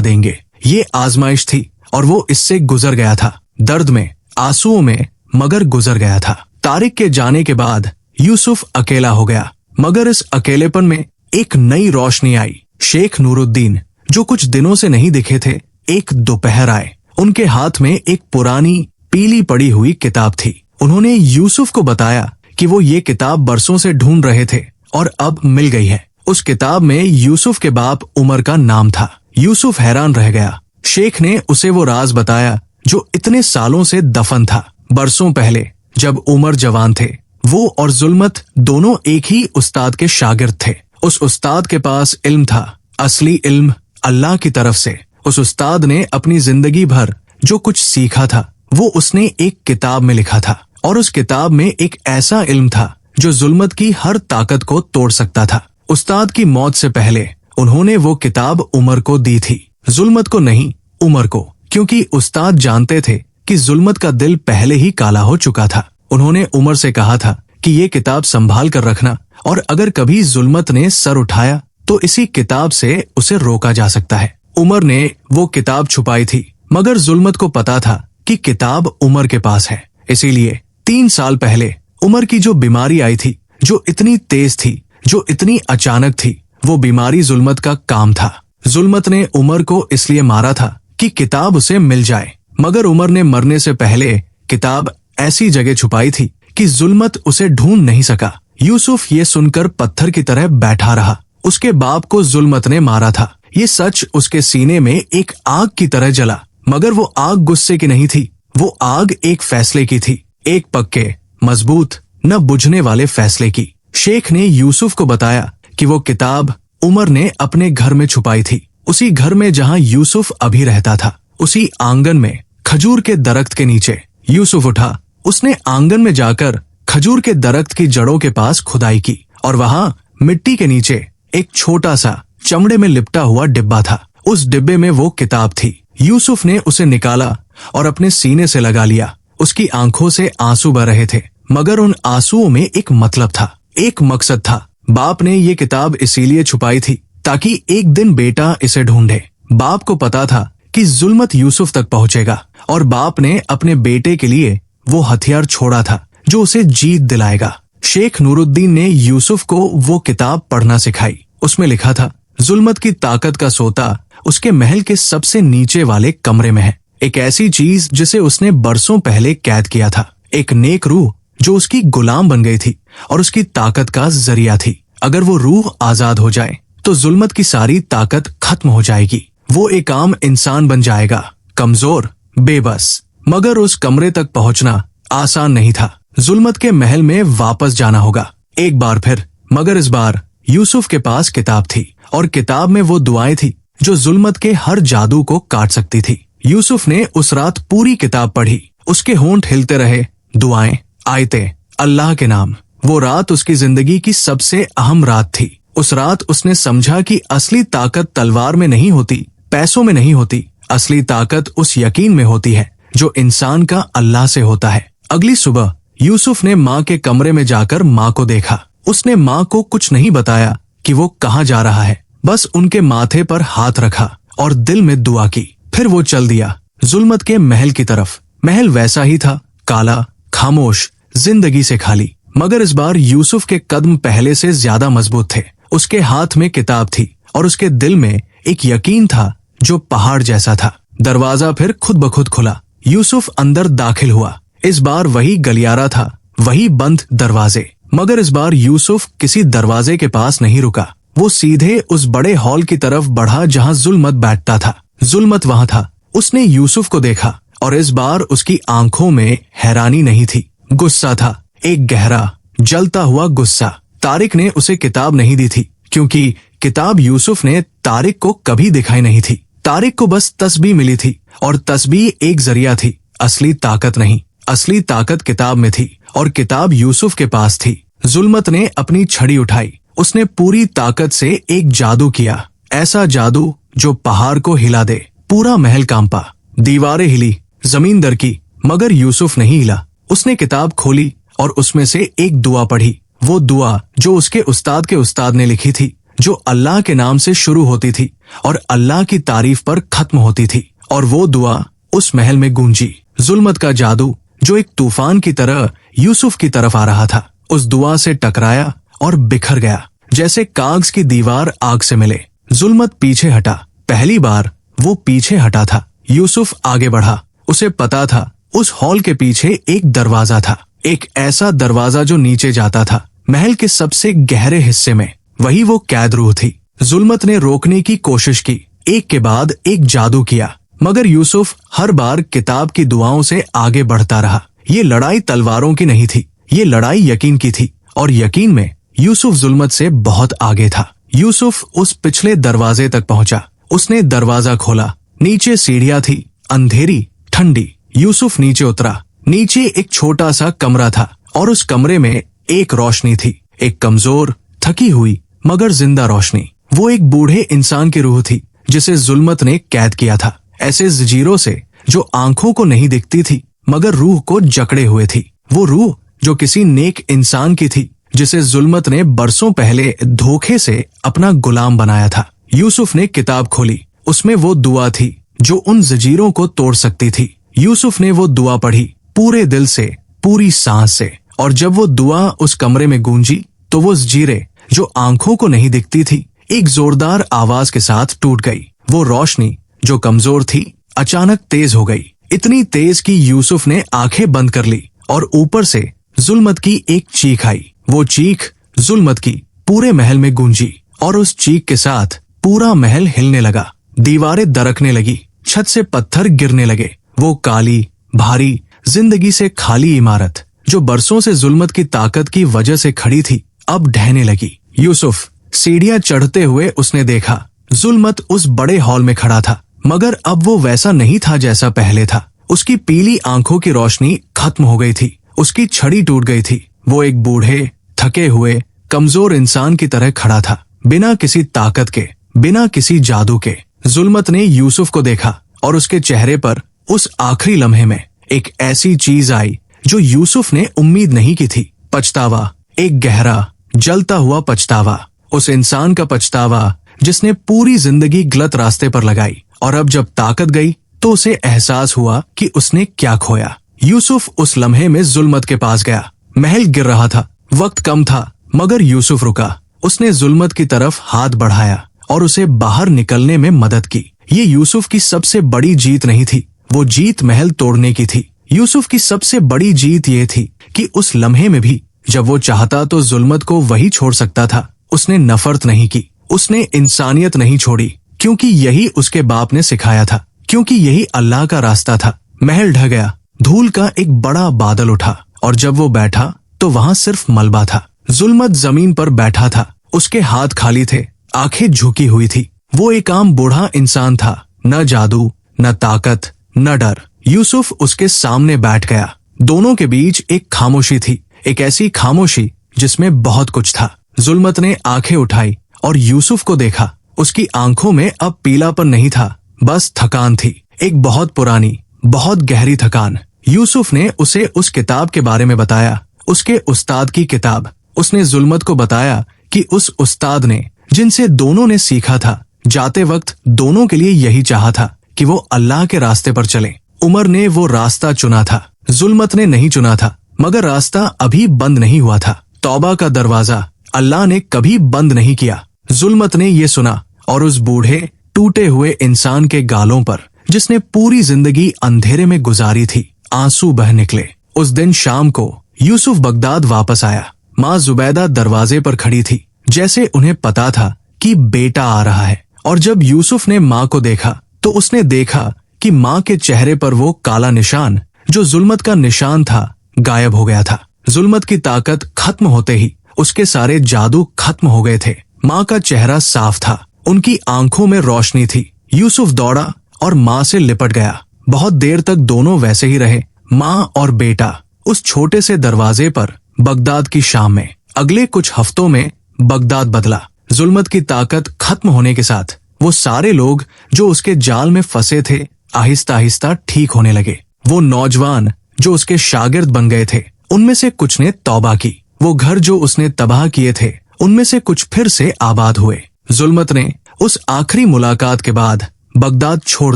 देंगे। ये आजमाइश थी और वो इससे गुजर गया था, दर्द में, आंसुओं में, मगर गुजर गया था। तारिक के जाने के बाद यूसुफ अकेला हो गया, मगर इस अकेलेपन में एक नई रोशनी आई। शेख नूरुद्दीन, जो कुछ दिनों से नहीं दिखे थे, एक दोपहर आए। उनके हाथ में एक पुरानी पीली पड़ी हुई किताब थी। उन्होंने यूसुफ को बताया कि वो ये किताब बरसों से ढूंढ रहे थे और अब मिल गई है। उस किताब में यूसुफ के बाप उमर का नाम था। यूसुफ हैरान रह गया। शेख ने उसे वो राज बताया जो इतने सालों से दफन था। बरसों पहले जब उमर जवान थे, वो और जुल्मत दोनों एक ही उस्ताद के शागिर्द थे। उस उस्ताद के पास इल्म था, असली इल्म अल्लाह की तरफ से। उस उस्ताद ने अपनी जिंदगी भर जो कुछ सीखा था वो उसने एक किताब में लिखा था, और उस किताब में एक ऐसा इल्म था जो जुल्मत की हर ताकत को तोड़ सकता था। उस्ताद की मौत से पहले उन्होंने वो किताब उमर को दी थी, जुल्मत को नहीं, उमर को, क्योंकि उस्ताद जानते थे कि जुल्मत का दिल पहले ही काला हो चुका था। उन्होंने उमर से कहा था कि ये किताब संभाल कर रखना, और अगर कभी जुल्मत ने सर उठाया तो इसी किताब से उसे रोका जा सकता है। उमर ने वो किताब छुपाई थी, मगर जुल्मत को पता था कि किताब उमर के पास है। इसीलिए 3 साल पहले उमर की जो बीमारी आई थी, जो इतनी तेज थी, जो इतनी अचानक थी, वो बीमारी जुल्मत का काम था। जुल्मत ने उमर को इसलिए मारा था कि किताब उसे मिल जाए, मगर उमर ने मरने से पहले किताब ऐसी जगह छुपाई थी कि जुल्मत उसे ढूंढ नहीं सका। यूसुफ ये सुनकर पत्थर की तरह बैठा रहा। उसके बाप को जुल्मत ने मारा था, ये सच उसके सीने में एक आग की तरह जला, मगर वो आग गुस्से की नहीं थी, वो आग एक फैसले की थी, एक पक्के, मजबूत, न बुझने वाले फैसले की। शेख ने यूसुफ को बताया कि वो किताब उमर ने अपने घर में छुपाई थी, उसी घर में जहाँ यूसुफ अभी रहता था, उसी आंगन में खजूर के दरख्त के नीचे। यूसुफ उठा, उसने आंगन में जाकर खजूर के दरख्त की जड़ों के पास खुदाई की, और वहाँ मिट्टी के नीचे एक छोटा सा चमड़े में लिपटा हुआ डिब्बा था। उस डिब्बे में वो किताब थी। यूसुफ ने उसे निकाला और अपने सीने से लगा लिया। उसकी आंखों से आंसू बह रहे थे, मगर उन आंसुओं में एक मतलब था, एक मकसद था। बाप ने ये किताब इसीलिए छुपाई थी ताकि एक दिन बेटा इसे ढूंढे। बाप को पता था कि जुल्मत यूसुफ तक पहुंचेगा, और बाप ने अपने बेटे के लिए वो हथियार छोड़ा था जो उसे जीत दिलाएगा। शेख नूरुद्दीन ने यूसुफ को वो किताब पढ़ना सिखाई। उसमें लिखा था, जुल्मत की ताकत का सोता उसके महल के सबसे नीचे वाले कमरे में है। एक ऐसी चीज जिसे उसने बरसों पहले कैद किया था, एक नेक रूह जो उसकी गुलाम बन गई थी और उसकी ताकत का जरिया थी। अगर वो रूह आजाद हो जाए तो जुल्मत की सारी ताकत खत्म हो जाएगी। वो एक आम इंसान बन जाएगा, कमजोर, बेबस। मगर उस कमरे तक पहुंचना आसान नहीं था। जुल्मत के महल में वापस जाना होगा, एक बार फिर। मगर इस बार यूसुफ के पास किताब थी, और किताब में वो दुआएं थी जो जुल्मत के हर जादू को काट सकती थी। यूसुफ ने उस रात पूरी किताब पढ़ी। उसके होंठ हिलते रहे, दुआएं, आयतें, अल्लाह के नाम। वो रात उसकी जिंदगी की सबसे अहम रात थी। उस रात उसने समझा कि असली ताकत तलवार में नहीं होती, पैसों में नहीं होती। असली ताकत उस यकीन में होती है जो इंसान का अल्लाह से होता है। अगली सुबह यूसुफ ने माँ के कमरे में जाकर माँ को देखा। उसने माँ को कुछ नहीं बताया कि वो कहाँ जा रहा है, बस उनके माथे पर हाथ रखा और दिल में दुआ की। फिर वो चल दिया जुल्मत के महल की तरफ। महल वैसा ही था, काला, खामोश, जिंदगी से खाली। मगर इस बार यूसुफ के कदम पहले से ज्यादा मजबूत थे। उसके हाथ में किताब थी और उसके दिल में एक यकीन था जो पहाड़ जैसा था। दरवाजा फिर खुद ब खुद खुला। यूसुफ अंदर दाखिल हुआ। इस बार वही गलियारा था, वही बंद दरवाजे। मगर इस बार यूसुफ किसी दरवाजे के पास नहीं रुका। वो सीधे उस बड़े हॉल की तरफ बढ़ा जहाँ जुल्मत बैठता था। जुल्मत वहाँ था। उसने यूसुफ को देखा और इस बार उसकी आंखों में हैरानी नहीं थी, गुस्सा था, एक गहरा, जलता हुआ गुस्सा। तारिक ने उसे किताब नहीं दी थी, क्योंकि किताब यूसुफ ने तारिक को कभी दिखाई नहीं थी। तारिक को बस तस्बीह मिली थी, और तस्बीह एक जरिया थी, असली ताकत नहीं। असली ताकत किताब में थी, और किताब यूसुफ के पास थी। जुल्मत ने अपनी छड़ी उठाई। उसने पूरी ताकत से एक जादू किया, ऐसा जादू जो पहाड़ को हिला दे। पूरा महल कांपा, दीवारें हिली, जमीन दरकी, मगर यूसुफ नहीं हिला। उसने किताब खोली और उसमें से एक दुआ पढ़ी, वो दुआ जो उसके उस्ताद के उस्ताद ने लिखी थी, जो अल्लाह के नाम से शुरू होती थी और अल्लाह की तारीफ पर खत्म होती थी। और वो दुआ उस महल में गूंजी। जुल्मत का जादू जो एक तूफान की तरह यूसुफ की तरफ आ रहा था, उस दुआ से टकराया और बिखर गया, जैसे कागज की दीवार आग से मिले। जुल्मत पीछे हटा। पहली बार वो पीछे हटा था। यूसुफ आगे बढ़ा। उसे पता था उस हॉल के पीछे एक दरवाजा था, एक ऐसा दरवाजा जो नीचे जाता था, महल के सबसे गहरे हिस्से में। वही वो कैद रूह थी। जुल्मत ने रोकने की कोशिश की, एक के बाद एक जादू किया, मगर यूसुफ हर बार किताब की दुआओं से आगे बढ़ता रहा। ये लड़ाई तलवारों की नहीं थी, ये लड़ाई यकीन की थी, और यकीन में यूसुफ जुल्मत से बहुत आगे था। यूसुफ उस पिछले दरवाजे तक पहुंचा। उसने दरवाजा खोला। नीचे सीढ़ियां थी, अंधेरी, ठंडी। यूसुफ नीचे उतरा। नीचे एक छोटा सा कमरा था और उस कमरे में एक रोशनी थी, एक कमजोर, थकी हुई मगर जिंदा रोशनी। वो एक बूढ़े इंसान की रूह थी जिसे जुल्मत ने कैद किया था, ऐसे जंजीरों से जो आंखों को नहीं दिखती थी मगर रूह को जकड़े हुए थी। वो रूह जो किसी नेक इंसान की थी जिसे जुल्मत ने बरसों पहले धोखे से अपना गुलाम बनाया था। यूसुफ ने किताब खोली। उसमें वो दुआ थी जो उन जंजीरों को तोड़ सकती थी। यूसुफ ने वो दुआ पढ़ी, पूरे दिल से, पूरी सांस से, और जब वो दुआ उस कमरे में गूंजी तो वो जंजीरें जो आंखों को नहीं दिखती थी एक जोरदार आवाज के साथ टूट गई। वो रोशनी जो कमजोर थी अचानक तेज हो गई, इतनी तेज कि यूसुफ ने आंखें बंद कर ली और ऊपर से जुल्मत की एक चीख आई। वो चीख जुल्मत की पूरे महल में गूंजी और उस चीख के साथ पूरा महल हिलने लगा। दीवारें दरकने लगी, छत से पत्थर गिरने लगे। वो काली, भारी, जिंदगी से खाली इमारत जो बरसों से जुल्मत की ताकत की वजह से खड़ी थी अब ढहने लगी। यूसुफ सीढ़ियां चढ़ते हुए उसने देखा जुल्मत उस बड़े हॉल में खड़ा था, मगर अब वो वैसा नहीं था जैसा पहले था। उसकी पीली आंखों की रोशनी खत्म हो गई थी, उसकी छड़ी टूट गई थी। वो एक बूढ़े, थके हुए, कमजोर इंसान की तरह खड़ा था, बिना किसी ताकत के, बिना किसी जादू के। जुल्मत ने यूसुफ को देखा और उसके चेहरे पर उस आखिरी लम्हे में एक ऐसी चीज आई जो यूसुफ ने उम्मीद नहीं की थी। पछतावा, एक गहरा, जलता हुआ पछतावा। उस इंसान का पछतावा जिसने पूरी जिंदगी गलत रास्ते पर लगाई, और अब जब ताकत गई तो उसे एहसास हुआ कि उसने क्या खोया। यूसुफ उस लम्हे में जुल्मत के पास गया। महल गिर रहा था, वक्त कम था, मगर यूसुफ रुका। उसने जुल्मत की तरफ हाथ बढ़ाया और उसे बाहर निकलने में मदद की। ये यूसुफ की सबसे बड़ी जीत नहीं थी, वो जीत महल तोड़ने की थी। यूसुफ की सबसे बड़ी जीत ये थी कि उस लम्हे में भी जब वो चाहता तो जुल्मत को वही छोड़ सकता था। उसने नफरत नहीं की, उसने इंसानियत नहीं छोड़ी, क्योंकि यही उसके बाप ने सिखाया था, क्योंकि यही अल्लाह का रास्ता था। महल ढह गया, धूल का एक बड़ा बादल उठा, और जब वो बैठा तो वहां सिर्फ मलबा था। जुल्मत जमीन पर बैठा था, उसके हाथ खाली थे, आंखें झुकी हुई थी। वो एक आम बूढ़ा इंसान था, न जादू, न ताकत, न डर। यूसुफ उसके सामने बैठ गया। दोनों के बीच एक खामोशी थी, एक ऐसी खामोशी जिसमें बहुत कुछ था। जुल्मत ने आंखें उठाई और यूसुफ को देखा। उसकी आंखों में अब पीलापन नहीं था, बस थकान थी, एक बहुत पुरानी, बहुत गहरी थकान। यूसुफ ने उसे उस किताब के बारे में बताया, उसके उस्ताद की किताब। उसने जुल्मत को बताया कि उस उस्ताद ने, जिनसे दोनों ने सीखा था, जाते वक्त दोनों के लिए यही चाहा था कि वो अल्लाह के रास्ते पर चले। उमर ने वो रास्ता चुना था, जुल्मत ने नहीं चुना था, मगर रास्ता अभी बंद नहीं हुआ था। तौबा का दरवाजा अल्लाह ने कभी बंद नहीं किया। जुल्मत ने ये सुना और उस बूढ़े, टूटे हुए इंसान के गालों पर, जिसने पूरी जिंदगी अंधेरे में गुजारी थी, आंसू बह निकले। उस दिन शाम को यूसुफ बगदाद वापस आया। माँ जुबैदा दरवाजे पर खड़ी थी, जैसे उन्हें पता था कि बेटा आ रहा है। और जब यूसुफ ने माँ को देखा तो उसने देखा कि माँ के चेहरे पर वो काला निशान जो जुल्मत का निशान था, गायब हो गया था। जुल्मत की ताकत खत्म होते ही उसके सारे जादू खत्म हो गए थे। माँ का चेहरा साफ था, उनकी आंखों में रोशनी थी। यूसुफ दौड़ा और माँ से लिपट गया। बहुत देर तक दोनों वैसे ही रहे, माँ और बेटा, उस छोटे से दरवाजे पर बगदाद की शाम में। अगले कुछ हफ्तों में बगदाद बदला। जुल्मत की ताकत खत्म होने के साथ वो सारे लोग जो उसके जाल में फंसे थे आहिस्ता आहिस्ता ठीक होने लगे। वो नौजवान जो उसके शागिर्द बन गए थे, उनमें से कुछ ने तौबा की। वो घर जो उसने तबाह किए थे, उनमें से कुछ फिर से आबाद हुए। जुल्मत ने उस आखिरी मुलाकात के बाद बगदाद छोड़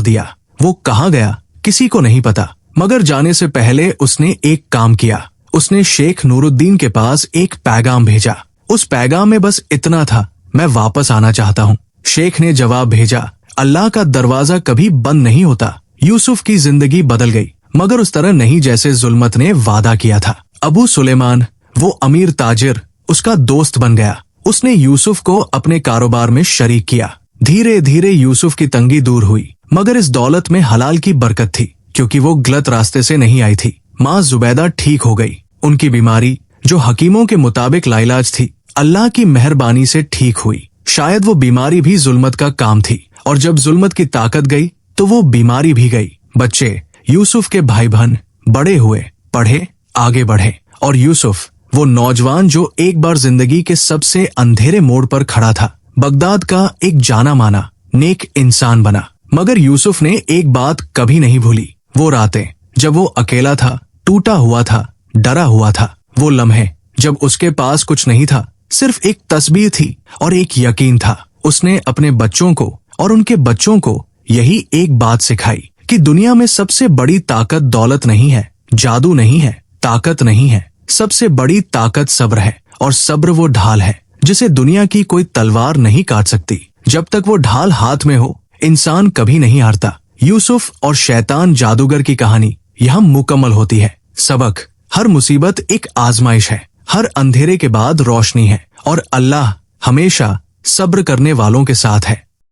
दिया। वो कहाँ गया किसी को नहीं पता, मगर जाने से पहले उसने एक काम किया। उसने शेख नूरुद्दीन के पास एक पैगाम भेजा। उस पैगाम में बस इतना था, मैं वापस आना चाहता हूँ। शेख ने जवाब भेजा, अल्लाह का दरवाजा कभी बंद नहीं होता। यूसुफ की जिंदगी बदल गई, मगर उस तरह नहीं जैसे जुल्मत ने वादा किया था। अबू सुलेमान, वो अमीर ताजिर, उसका दोस्त बन गया। उसने यूसुफ को अपने कारोबार में शरीक किया। धीरे धीरे यूसुफ की तंगी दूर हुई, मगर इस दौलत में हलाल की बरकत थी, क्योंकि वो गलत रास्ते से नहीं आई थी। माँ जुबैदा ठीक हो गई। उनकी बीमारी, जो हकीमों के मुताबिक लाइलाज थी, अल्लाह की मेहरबानी से ठीक हुई। शायद वो बीमारी भी जुल्मत का काम थी, और जब जुल्मत की ताकत गई तो वो बीमारी भी गई। बच्चे, यूसुफ के भाई बहन बड़े हुए, पढ़े, आगे बढ़े, और यूसुफ, वो नौजवान जो एक बार जिंदगी के सबसे अंधेरे मोड़ पर खड़ा था, बगदाद का एक जाना माना नेक इंसान बना। मगर यूसुफ ने एक बात कभी नहीं भूली, वो रातें जब वो अकेला था, टूटा हुआ था, डरा हुआ था। वो लम्हे जब उसके पास कुछ नहीं था, सिर्फ एक तस्बीर थी और एक यकीन था। उसने अपने बच्चों को और उनके बच्चों को यही एक बात सिखाई कि दुनिया में सबसे बड़ी ताकत दौलत नहीं है, जादू नहीं है, ताकत नहीं है। सबसे बड़ी ताकत सब्र है, और सब्र वो ढाल है जिसे दुनिया की कोई तलवार नहीं काट सकती। जब तक वो ढाल हाथ में हो, इंसान कभी नहीं हारता। यूसुफ और शैतान जादूगर की कहानी यहाँ मुकम्मल होती है। सबक, हर मुसीबत एक आजमाइश है, हर अंधेरे के बाद रोशनी है, और अल्लाह हमेशा सब्र करने वालों के साथ है।